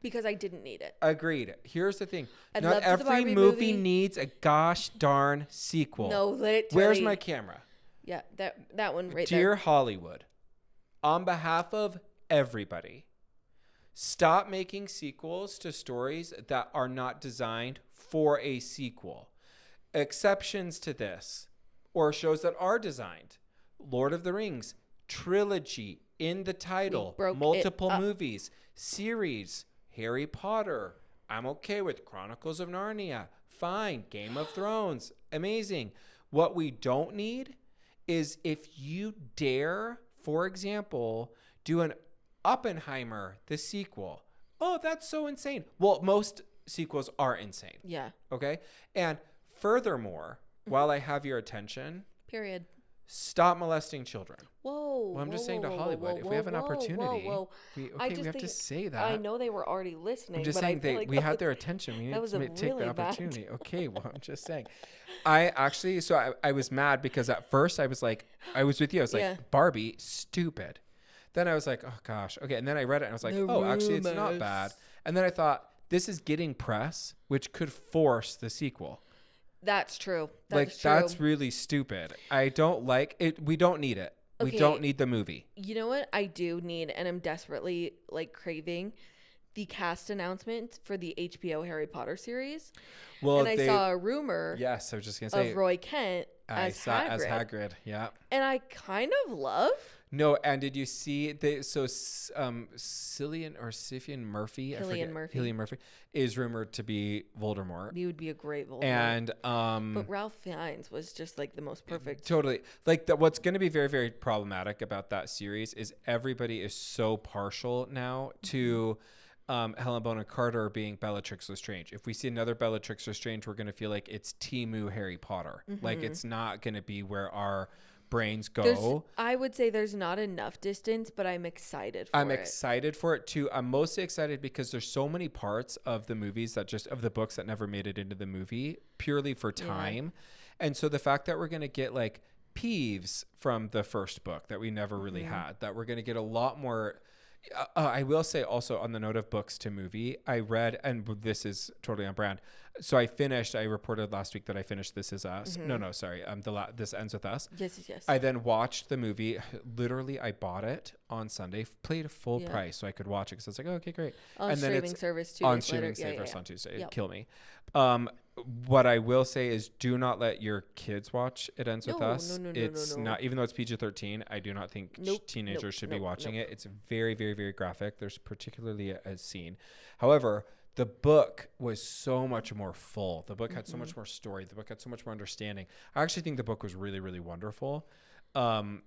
Because I didn't need it. Agreed. Here's the thing. I'd Not love the every Barbie movie movie. needs a gosh darn sequel. No, literally. Where's my camera? Yeah, that one right Dear there. Hollywood, on behalf of everybody, stop making sequels to stories that are not designed for a sequel. Exceptions to this, or shows that are designed. Lord of the Rings, trilogy in the title, multiple movies, series, Harry Potter. I'm okay with Chronicles of Narnia. Fine. Game of Thrones. Amazing. What we don't need is if you dare, for example, do an Oppenheimer, the sequel. Oh, that's so insane. Well, most sequels are insane. Yeah. Okay. And furthermore, while I have your attention, Period. stop molesting children. Whoa. Well, I'm just saying to Hollywood, if we have an opportunity, we have to say that. I know they were already listening. I'm just but saying I feel like we had their attention. We need to take really the bad opportunity. Okay, well, I'm just saying. I actually, I was mad because at first I was like, I was with you. I was like, Barbie, stupid. Then I was like, oh gosh. Okay. And then I read it and I was like, actually it's not bad. And then I thought, this is getting press, which could force the sequel. That's true. That's really stupid. I don't like it. We don't need it. Okay. We don't need the movie. You know what I do need, and I'm desperately craving the cast announcement for the HBO Harry Potter series. Well, and I saw a rumor. Yes, I was just gonna say of Roy Kent as Hagrid. Yeah. And I kind of love. No, and did you see Cillian Murphy is rumored to be Voldemort. He would be a great Voldemort. And but Ralph Fiennes was just the most perfect. Totally. What's going to be very, very problematic about that series is everybody is so partial now to Helen Bonham Carter being Bellatrix Lestrange. If we see another Bellatrix Lestrange, we're going to feel like it's Temu Harry Potter. It's not going to be where our brains go. I would say there's not enough distance, but I'm excited for it. I'm excited for it too. I'm mostly excited because there's so many parts of the movies of the books that never made it into the movie purely for time. Yeah. And so the fact that we're going to get Peeves from the first book that we never really had, that we're going to get a lot more. I will say also on the note of books to movie, I read, and this is totally on brand. So I reported last week that I finished This Is Us. No, sorry. This Ends With Us. Yes. I then watched the movie. Literally, I bought it on Sunday, played a full price so I could watch it because I was like, oh, okay, great. On streaming service too. On streaming service on Tuesday. Yep. Kill me. What I will say is do not let your kids watch It Ends With Us. It's not, even though it's PG-13, I do not think teenagers should be watching it. It's very, very, very graphic. There's particularly a scene. However, the book was so much more full. The book had so much more story. The book had so much more understanding. I actually think the book was really, really wonderful. So I'm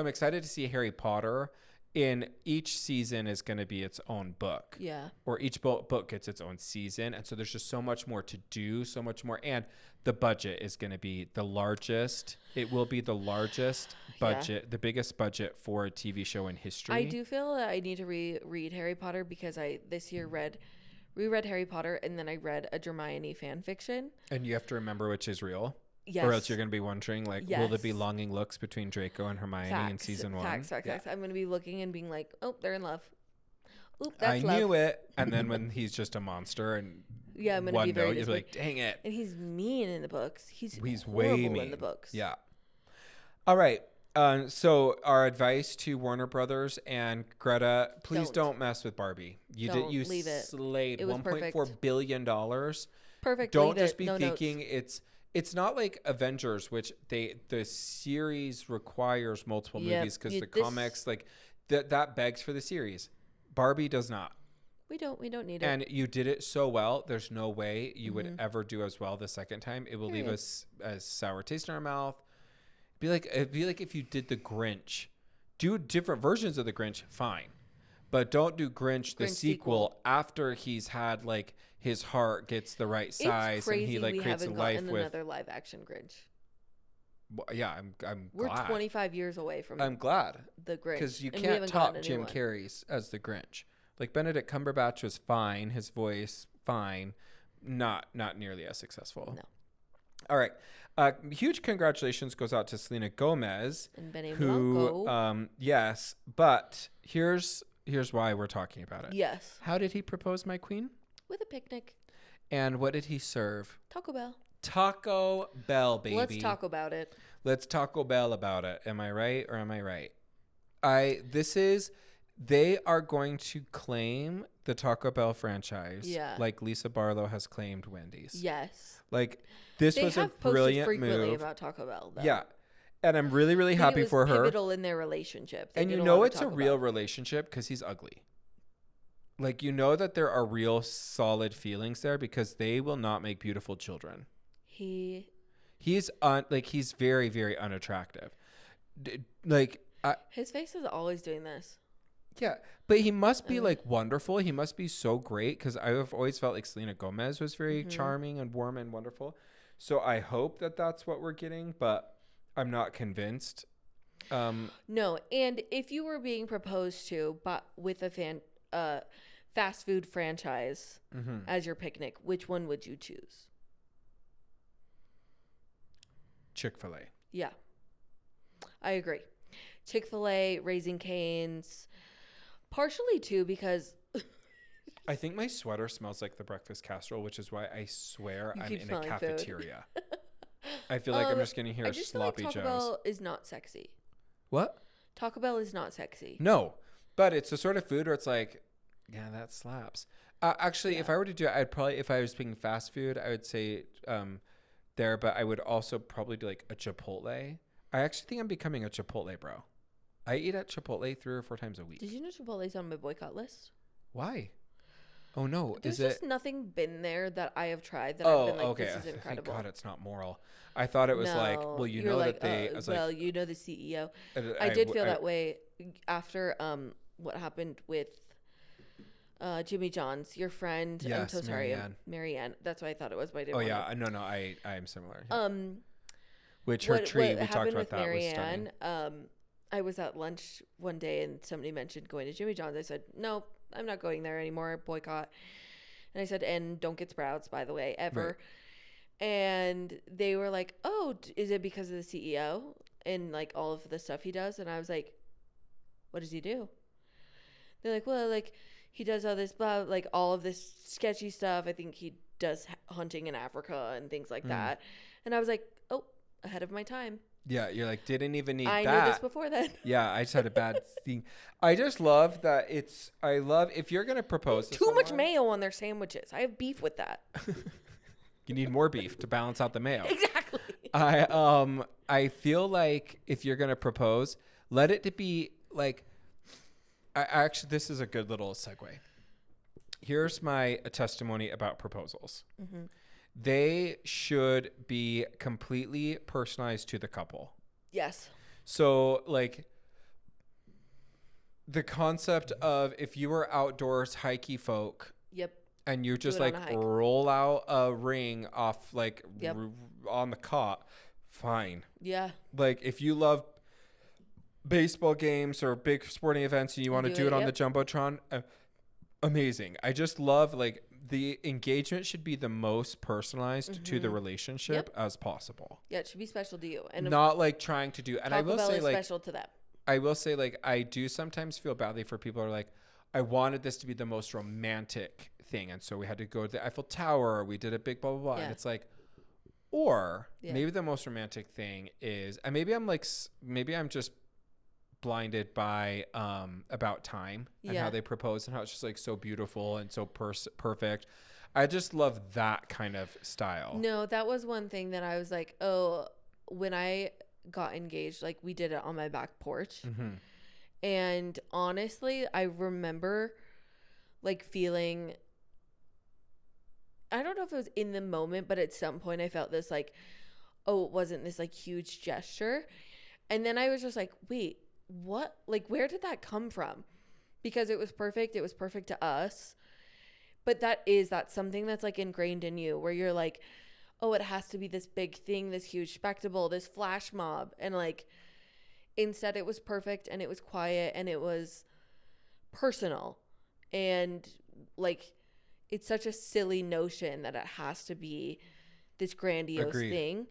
excited to see Harry Potter. In each season is going to be its own book. Yeah. Or each book gets its own season. And so there's just so much more to do, so much more. And the budget is going to be the largest. It will be the largest budget, the biggest budget for a TV show in history. I do feel that I need to reread Harry Potter because I this year reread Harry Potter and then I read a Hermione fan fiction. And you have to remember which is real. Yes. Or else you're going to be wondering, will there be longing looks between Draco and Hermione in season 1? Facts. I'm going to be looking and being like, oh, they're in love. Oop, that's love. I knew it. And then when he's just a monster and I'm going to be very you're like, dang it. And he's mean in the books. He's way mean in the books. Yeah. All right. So our advice to Warner Brothers and Greta, please don't mess with Barbie. You slayed $1.4 billion. Perfect. Don't just be thinking it's not like Avengers, which the series requires multiple movies because the comics that begs for the series. Barbie does not. We don't need it. And you did it so well. There's no way you would ever do as well the second time. It will leave us a sour taste in our mouth. It'd be like if you did the Grinch. Do different versions of the Grinch, fine. But don't do Grinch the sequel after he's had his heart gets the right size and he creates a life with another live action Grinch. Well, yeah, I'm We're glad. 25 years away from I'm glad. The Grinch. Because you can't top Jim Carrey's as the Grinch. Like Benedict Cumberbatch was fine. His voice, fine. Not nearly as successful. No. All right. Huge congratulations goes out to Selena Gomez. And Benny who, Blanco. yes. But here's why we're talking about it. Yes. How did he propose, my queen? With a picnic. And what did he serve? Taco Bell. Taco Bell, baby. Let's talk about it. Let's Taco Bell about it. Am I right or am I right? They are going to claim the Taco Bell franchise. Yeah. Like Lisa Barlow has claimed Wendy's. Yes. Like this was a brilliant frequently move. about Taco Bell, though. Yeah. And I'm really, really happy for her. Pivotal in their relationship. And you know it's a real relationship because he's ugly. Like, you know that there are real solid feelings there because they will not make beautiful children. He's very, very unattractive. His face is always doing this. Yeah, but he must be like wonderful. He must be so great because I've always felt like Selena Gomez was very charming and warm and wonderful. So I hope that that's what we're getting, but I'm not convinced. No, and if you were being proposed to, but with a fast food franchise as your picnic, which one would you choose? Chick-fil-A. Yeah, I agree. Chick-fil-A, Raising Cane's, partially too because I think my sweater smells like the breakfast casserole, which is why I swear I'm in a cafeteria. I feel like I'm just going to hear sloppy Joes. Taco Bell is not sexy. What? Taco Bell is not sexy. No, but it's the sort of food where it's like, yeah, that slaps. Actually, if I were to do it, I'd probably, if I was picking fast food, I would say there, but I would also probably do like a Chipotle. I actually think I'm becoming a Chipotle bro. I eat at Chipotle 3 or 4 times a week. Did you know Chipotle's on my boycott list? Why? Oh, no. There's just nothing been there that I have tried that I've been like, okay. This is incredible. Thank God it's not moral. I thought it was like, well, you know that they... you know the CEO. I did feel that way after what happened with Jimmy John's, your friend. Yes, I'm so sorry. Marianne. That's why I thought it was, but I didn't want yeah. to. No, I am similar. Yeah. Which her what tree, we talked about with that, Marianne, was stunning. I was at lunch one day and somebody mentioned going to Jimmy John's. I said, no, I'm not going there anymore. Boycott. And I said, and don't get Sprouts, by the way, ever. Right. And they were like, oh, is it because of the CEO and like all of the stuff he does? And I was like, what does he do? They're like, well, like he does all this, blah, like all of this sketchy stuff. I think he does hunting in Africa and things like that. And I was like, oh, ahead of my time. Yeah, you're like, didn't even need that. I knew this before then. Yeah, I just had a bad thing. I just love that if you're going to propose to much mayo on their sandwiches. I have beef with that. You need more beef to balance out the mayo. Exactly. I feel like if you're going to propose, let it be like, actually, this is a good little segue. Here's my testimony about proposals. Mm-hmm. They should be completely personalized to the couple. Yes. So, like, the concept of if you were outdoors hikey folk. Yep. And you just, like, roll out a ring off, like, on the cot, fine. Yeah. Like, if you love baseball games or big sporting events and you want to do it on the Jumbotron, amazing. I just love, like, the engagement should be the most personalized to the relationship as possible. Yeah, it should be special to you, and not like trying to do. And I will say, like, special to them. I will say, like, I do sometimes feel badly for people who are like, I wanted this to be the most romantic thing, and so we had to go to the Eiffel Tower. Or we did a big blah blah blah, and it's like, or maybe the most romantic thing is, and maybe I'm just blinded by About Time and how they propose and how it's just like so beautiful and so perfect. I just love that kind of style. No, that was one thing that I was like, oh, when I got engaged, like we did it on my back porch. Mm-hmm. And honestly, I remember like feeling, I don't know if it was in the moment, but at some point I felt this like, oh, it wasn't this like huge gesture. And then I was just like, wait, what? Like, where did that come from? Because it was perfect. It was perfect to us. But that's something that's like ingrained in you where you're like, oh, it has to be this big thing, this huge spectacle, this flash mob. And like, instead it was perfect and it was quiet and it was personal. And like, it's such a silly notion that it has to be this grandiose thing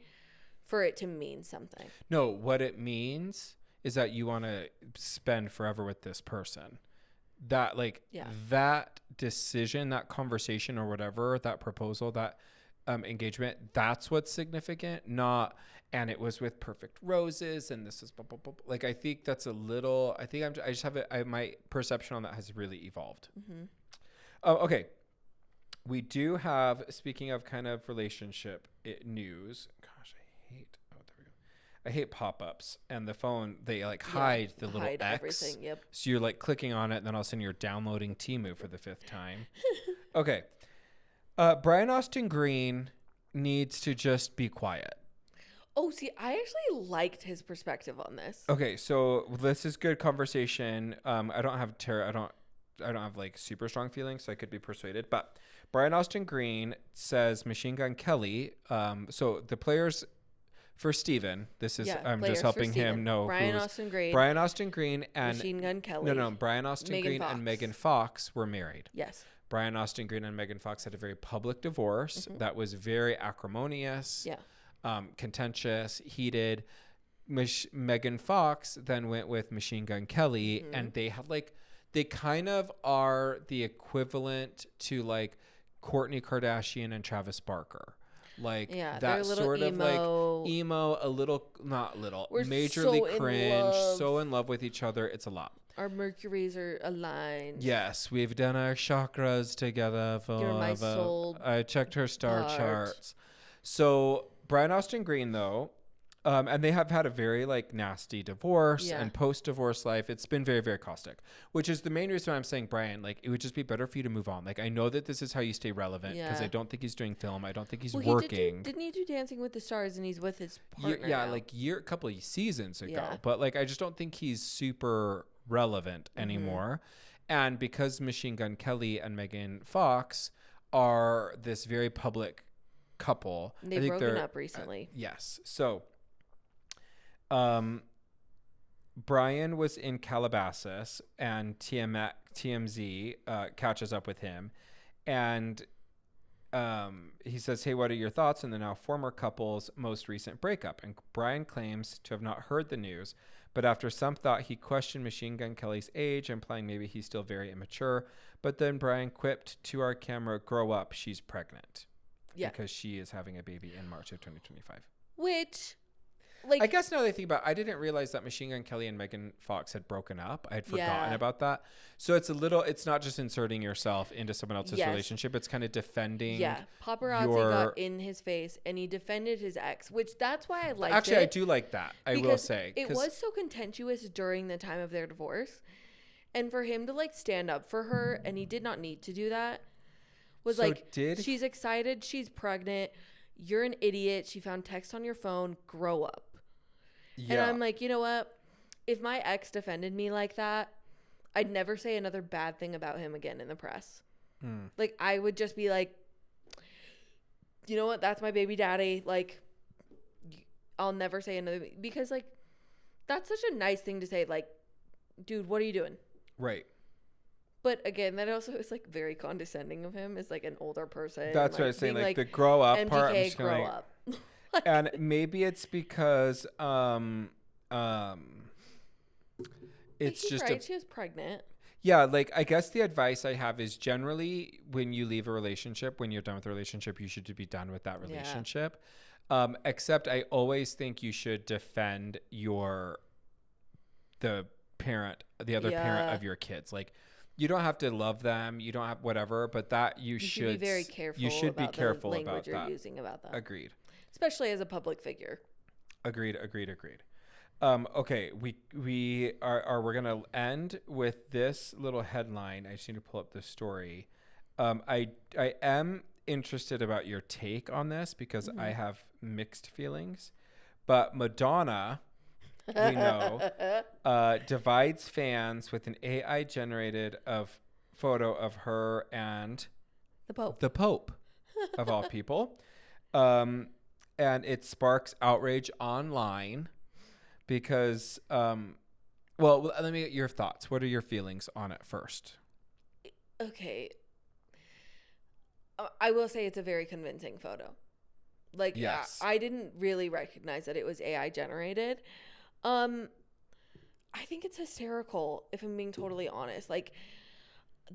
for it to mean something. No, what it means is that you want to spend forever with this person. That like that decision, that conversation or whatever, that proposal, that engagement, that's what's significant, not and it was with perfect roses and this is blah, blah, blah. Like I think that's a little, I just have it, my perception on that has really evolved. Oh, okay. We do have, speaking of kind of relationship news, gosh, I hate pop-ups and the phone, they like hide the little X. Everything, yep. So you're like clicking on it and then all of a sudden you're downloading Temu for the 5th time. Okay. Brian Austin Green needs to just be quiet. Oh, see, I actually liked his perspective on this. Okay, so this is good conversation. I don't have like super strong feelings, so I could be persuaded. But Brian Austin Green says Machine Gun Kelly. So the players for Steven, this is I'm just helping him know Brian Austin Green and Machine Gun Kelly. No, Brian Austin Green and Megan Fox were married. Yes. Brian Austin Green and Megan Fox had a very public divorce that was very acrimonious. Yeah. Contentious, heated. Megan Fox then went with Machine Gun Kelly, and they had they kind of are the equivalent to like Kourtney Kardashian and Travis Barker. Like that sort of like emo, a little, not little, we're majorly so cringe, so in love with each other. It's a lot. Our Mercuries are aligned. Yes, we've done our chakras together. You're my soul. I checked her star charts. So Brian Austin Green, though, and they have had a very like nasty divorce and post-divorce life. It's been very, very caustic, which is the main reason why I'm saying, Brian, like it would just be better for you to move on. Like I know that this is how you stay relevant because I don't think he's doing film. I don't think he's working. Didn't he do Dancing with the Stars and he's with his partner? Yeah, like a couple of seasons ago. Yeah. But like I just don't think he's super relevant anymore. And because Machine Gun Kelly and Megan Fox are this very public couple, they've broken up recently. Yes. So Brian was in Calabasas and TMZ catches up with him and he says, hey, what are your thoughts on the now former couple's most recent breakup? And Brian claims to have not heard the news, but after some thought, he questioned Machine Gun Kelly's age, implying maybe he's still very immature. But then Brian quipped to our camera, grow up, she's pregnant. Yeah. Because she is having a baby in March of 2025. Which, like, I guess now that I think about it, I didn't realize that Machine Gun Kelly and Megan Fox had broken up. I had forgotten about that. So it's not just inserting yourself into someone else's relationship. It's kind of defending. Yeah. Paparazzi got in his face and he defended his ex, which that's why I liked it. Actually, I do like that. I will say. It was so contentious during the time of their divorce. And for him to like stand up for her, and he did not need to do that, was she's excited. She's pregnant. You're an idiot. She found text on your phone. Grow up. Yeah. And I'm like, you know what? If my ex defended me like that, I'd never say another bad thing about him again in the press. Like, I would just be like, you know what? That's my baby daddy. Like, I'll never say another, because like, that's such a nice thing to say. Like, dude, what are you doing? Right. But again, that also is like very condescending of him as like an older person. That's like, what I was saying. Like the grow up MGK, part. I'm just grow up. And maybe it's because it's just right. She was pregnant. Yeah, like I guess the advice I have is generally when you leave a relationship, when you're done with a relationship, you should be done with that relationship. Yeah. Except I always think you should defend the other parent of your kids. Like you don't have to love them, you don't have whatever, but that you should be very careful. You should be careful the language about you're using about that. Agreed. Especially as a public figure. Agreed. Okay, we're gonna end with this little headline. I just need to pull up the story. I am interested about your take on this because I have mixed feelings. But Madonna, we know, divides fans with an AI generated photo of her and the Pope of all people. And it sparks outrage online because, well, let me get your thoughts. What are your feelings on it first? okay. I will say it's a very convincing photo. Like, yes. I didn't really recognize that it was AI generated. I think it's hysterical, if I'm being totally honest. Like,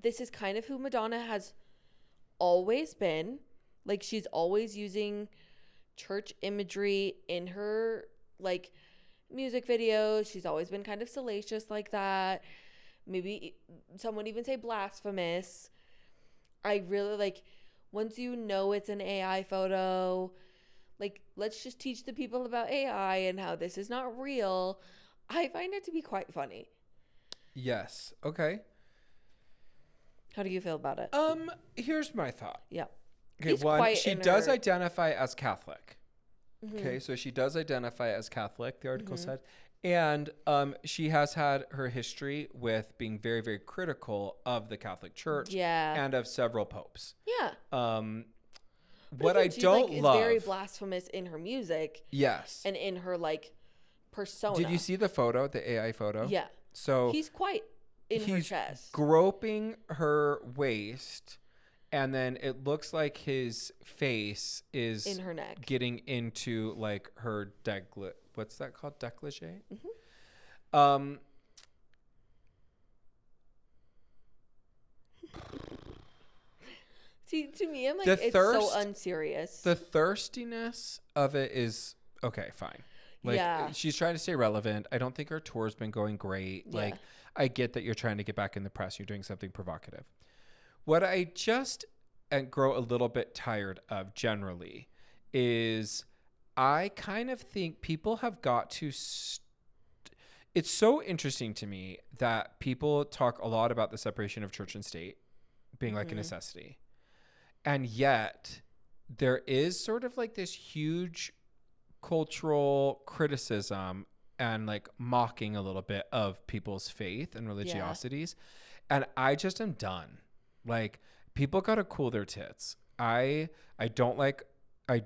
this is kind of who Madonna has always been. Like, she's always using church imagery in her, like, music videos. She's always been kind of salacious like that. Maybe some would even say blasphemous. I really, like, once you know it's an AI photo, like, let's just teach the people about AI and how this is not real. I find it to be quite funny. Yes. Okay. How do you feel about it? Here's my thought. Yeah. Okay, one, she does identify as Catholic. Mm-hmm. Okay, so she does identify as Catholic, the article said. And she has had her history with being very, very critical of the Catholic Church and of several popes. Yeah. What I don't love is very blasphemous in her music. Yes. And in her, like, persona. Did you see the photo, the AI photo? Yeah. So he's quite in her chest. Groping her waist, and then it looks like his face is in her neck, getting into like her what's that called? Décolleté? Mm-hmm. See, to me, I'm like, it's so unserious. The thirstiness of it is okay, fine. Like, she's trying to stay relevant. I don't think her tour's been going great. Yeah. Like, I get that you're trying to get back in the press. You're doing something provocative. What I just grow a little bit tired of generally is I kind of think people have got to... It's so interesting to me that people talk a lot about the separation of church and state being like a necessity. And yet there is sort of like this huge cultural criticism and like mocking a little bit of people's faith and religiosities. Yeah. And I just am done. Like, people got to cool their tits. I don't like, I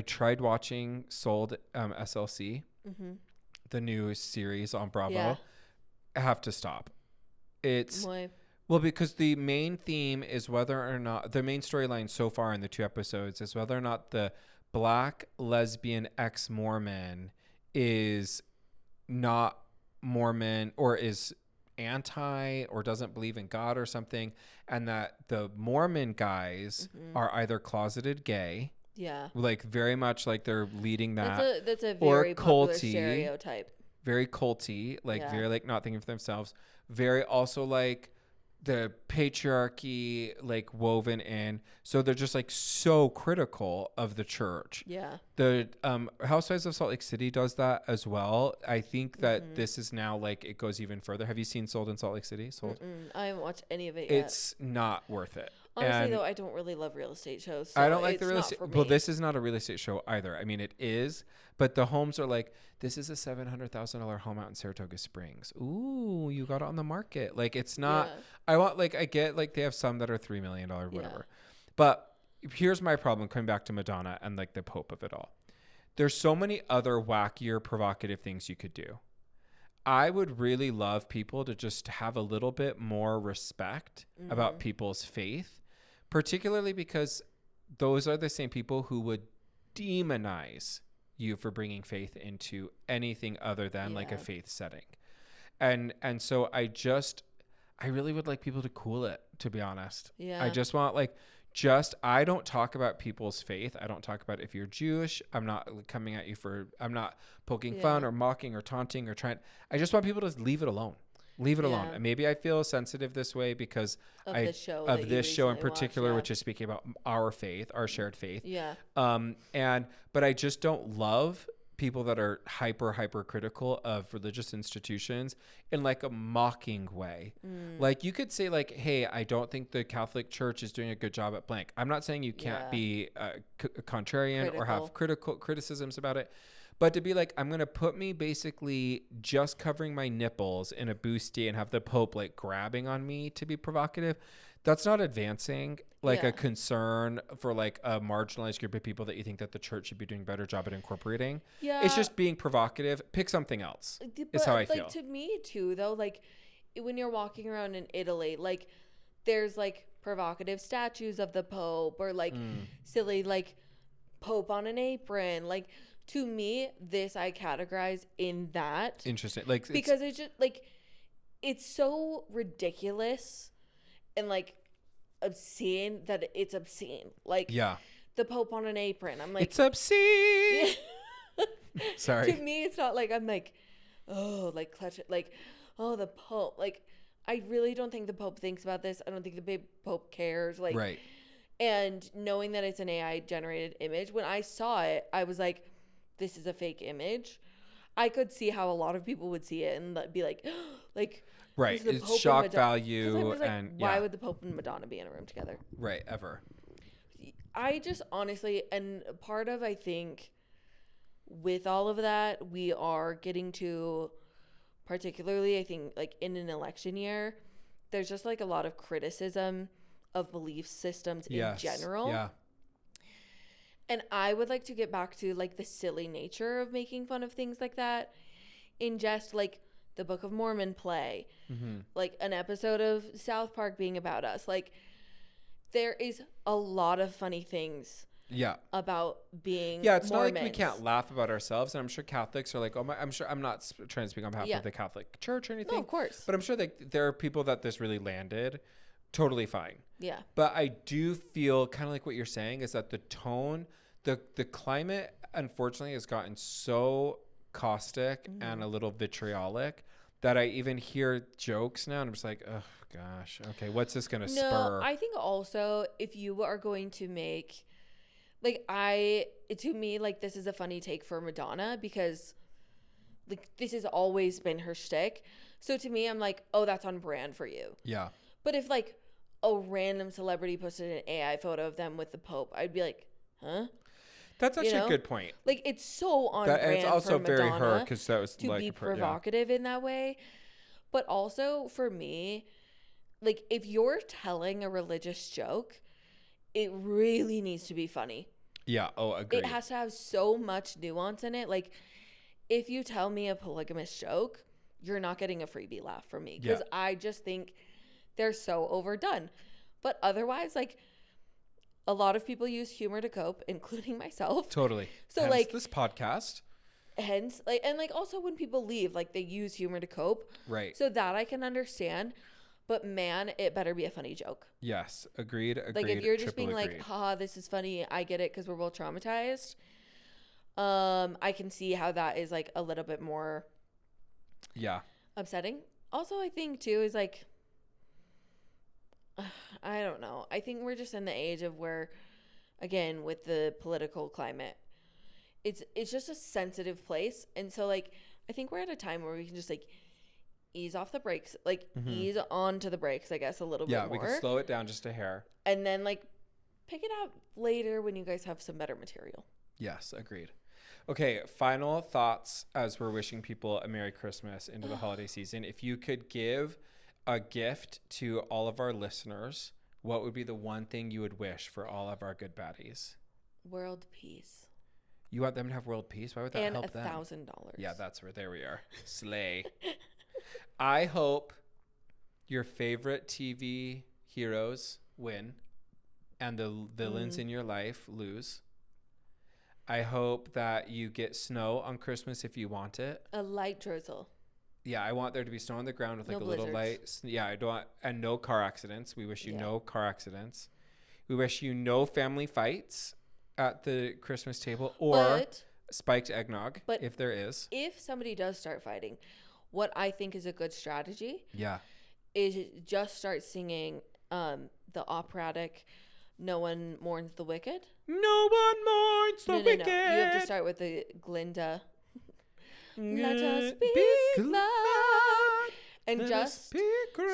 tried watching Sold SLC, the new series on Bravo. Yeah. I have to stop. Why? Well, because the main theme is whether or not, the main storyline so far in the 2 episodes is whether or not the Black lesbian ex-Mormon is not Mormon or is anti or doesn't believe in God or something, and that the Mormon guys are either closeted gay, like very much like they're leading that, that's a very popular stereotype, very culty, like very like not thinking for themselves, very also like the patriarchy like woven in, so they're just like so critical of the church. The Housewives of Salt Lake City does that as well. I think that this is now like it goes even further. Have you seen Sold in Salt Lake City? Sold? I haven't watched any of it yet. It's not worth it. Honestly, though, I don't really love real estate shows. So I don't like the real estate. Well, this is not a real estate show either. I mean, it is, but the homes are like, this is a $700,000 home out in Saratoga Springs. Ooh, you got it on the market. Like, it's not. I want, like, I get like they have some that are $3 million, whatever. But here's my problem coming back to Madonna and like the Pope of it all. There's so many other wackier, provocative things you could do. I would really love people to just have a little bit more respect about people's faith, particularly because those are the same people who would demonize you for bringing faith into anything other than like a faith setting. And so I really would like people to cool it, to be honest. I just want I don't talk about people's faith. I don't talk about if you're Jewish. I'm not coming at you I'm not poking fun or mocking or taunting or trying. I just want people to leave it alone. Leave it alone. And maybe I feel sensitive this way because of this show in particular, which is speaking about our faith, our shared faith. But I just don't love people that are hyper critical of religious institutions in like a mocking way. Like, you could say like, hey, I don't think the Catholic Church is doing a good job at blank. I'm not saying you can't be contrarian or have criticisms about it. But to be like, I'm going to put me basically just covering my nipples in a bustier and have the Pope like grabbing on me to be provocative. That's not advancing like a concern for like a marginalized group of people that you think that the church should be doing a better job at incorporating. It's just being provocative. Pick something else. Is how I feel. Like, to me too, though, like when you're walking around in Italy, like there's like provocative statues of the Pope or like silly like Pope on an apron. Like to me, this I categorize in that. Interesting. Like because it's just like it's so ridiculous and like obscene that it's obscene. Like the Pope on an apron. I'm like, it's obscene. Sorry. To me, it's not like I'm like, oh, like clutch it, like, oh, the Pope. Like, I really don't think the Pope thinks about this. I don't think the Pope cares. Like, right. And knowing that it's an AI generated image, when I saw it, I was like, this is a fake image. I could see how a lot of people would see it and be like, like, right. It's shock value. Like, and why would the Pope and Madonna be in a room together? Right. Ever. I just honestly, and part of, I think, with all of that, we are getting to, particularly, I think, like in an election year, there's just like a lot of criticism of belief systems in general. Yeah. And I would like to get back to like the silly nature of making fun of things like that in just like the Book of Mormon play, like an episode of South Park being about us. Like there is a lot of funny things about being it's Mormons. not like we can't laugh about ourselves, and I'm sure Catholics are like, oh my, I'm sure, I'm not trying to speak on behalf of the Catholic Church or anything, no, of course, but I'm sure that there are people that this really landed totally fine. Yeah. But I do feel kind of like what you're saying is that the tone, the climate, unfortunately, has gotten so caustic and a little vitriolic that I even hear jokes now and I'm just like, oh gosh, okay, what's this going to spur? I think also if you are going to make, like, to me, like, this is a funny take for Madonna because, like, this has always been her shtick. So to me, I'm like, oh, that's on brand for you. Yeah. But if, like, a random celebrity posted an AI photo of them with the Pope, I'd be like, huh? That's actually a good point. Like, it's so on brand it's also for Madonna very her because that was to like be provocative in that way. But also for me, like, if you're telling a religious joke, it really needs to be funny. Yeah. Oh, agreed. It has to have so much nuance in it. Like, if you tell me a polygamous joke, you're not getting a freebie laugh from me because I just think they're so overdone. But otherwise, like, a lot of people use humor to cope, including myself. Totally. So hence like this podcast. Hence, like, and like also when people leave, like they use humor to cope. Right. So that I can understand. But man, it better be a funny joke. Yes. Agreed. Like if you're just being like, haha, this is funny. I get it because we're both traumatized. I can see how that is like a little bit more upsetting. Also, I think too is like, I don't know. I think we're just in the age of where, again, with the political climate, it's just a sensitive place. And so like, I think we're at a time where we can just like ease off the brakes, like ease onto the brakes, I guess, a little bit more. Yeah, we can slow it down just a hair. And then like pick it up later when you guys have some better material. Yes, agreed. Okay, final thoughts as we're wishing people a Merry Christmas into the holiday season. If you could give a gift to all of our listeners, what would be the one thing you would wish for all of our good baddies? World peace. You want them to have world peace? Why would that help them? And $1,000. Yeah, that's where, there we are. Slay. I hope your favorite TV heroes win and the villains in your life lose. I hope that you get snow on Christmas if you want it. A light drizzle. Yeah, I want there to be snow on the ground with like no a little blizzards. light. Yeah, I don't want, and no car accidents. We wish you no car accidents. We wish you no family fights at the Christmas table or spiked eggnog, if there is. If somebody does start fighting, what I think is a good strategy is just start singing the operatic No One Mourns the Wicked. No one mourns the wicked. No. You have to start with the Glinda. Let us be glad. And just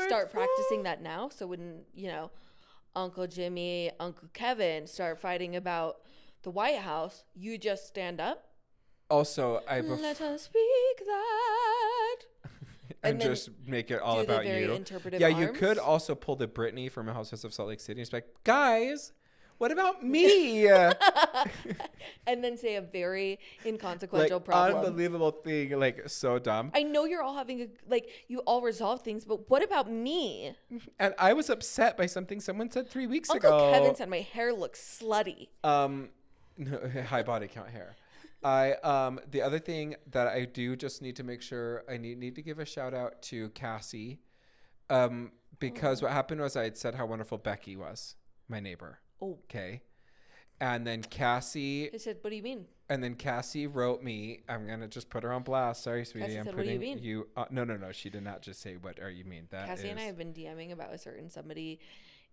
start practicing that now. So when, Uncle Jimmy, Uncle Kevin start fighting about the White House, you just stand up. Also, let us be glad. and just make it all about you. Interpretive yeah, arms. You could also pull the Britney from Housewives of Salt Lake City and just be like, guys, What about me? And then say a very inconsequential like, problem. unbelievable thing. Like, so dumb. I know you're all having you all resolve things, but what about me? And I was upset by something someone said 3 weeks Uncle ago. Kevin said my hair looks slutty. No, high body count hair. The other thing that I do just need to make sure I need to give a shout out to Cassie, because what happened was I had said how wonderful Becky was, my neighbor. Oh. Okay. And then Cassie. I said, what do you mean? And then Cassie wrote me. I'm gonna just put her on blast. Sorry, sweetie. Cassie I'm said, putting what do you mean? No. She did not just say what are you mean. That Cassie is... and I have been DMing about a certain somebody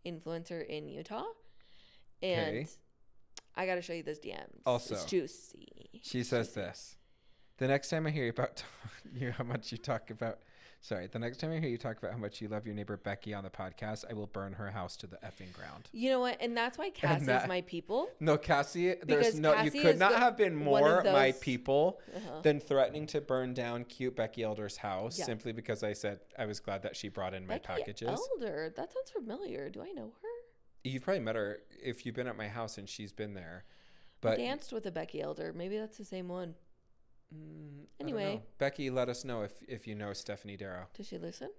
influencer in Utah, and I got to show you this DM. Also, it's juicy. She says this. The next time I hear you about how much you talk about. Sorry, the next time I hear you talk about how much you love your neighbor Becky on the podcast, I will burn her house to the effing ground. You know what? And that's why Cassie is my people. No, Cassie, Because you Cassie could not have been more those, my people than threatening to burn down cute Becky Elder's house simply because I said I was glad that she brought in my packages. Elder, that sounds familiar. Do I know her? You've probably met her if you've been at my house and she's been there. But I danced with a Becky Elder. Maybe that's the same one. Anyway, Becky, let us know if you know Stephanie Darrow. Does she listen?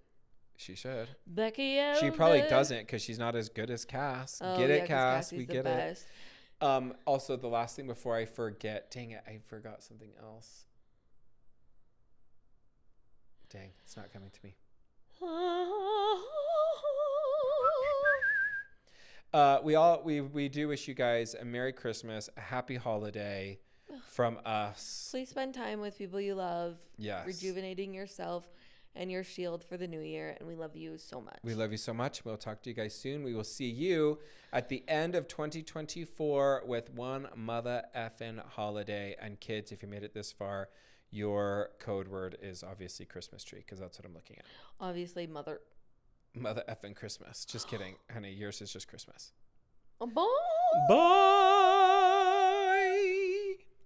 She should. Becky Elder. She probably doesn't because she's not as good as Cass. Oh, Get it, Cass? Cass? We get it. Also, the last thing before I forget. Dang it, I forgot something else. Dang, it's not coming to me. We do wish you guys a Merry Christmas, a Happy Holiday from us. Please spend time with people you love. Yes. Rejuvenating yourself and your shield for the new year. And we love you so much. We love you so much. We'll talk to you guys soon. We will see you at the end of 2024 with one mother effing holiday. And kids, if you made it this far, your code word is obviously Christmas tree because that's what I'm looking at. Obviously, mother effing Christmas. Just kidding. Honey, yours is just Christmas. Bye. Bye.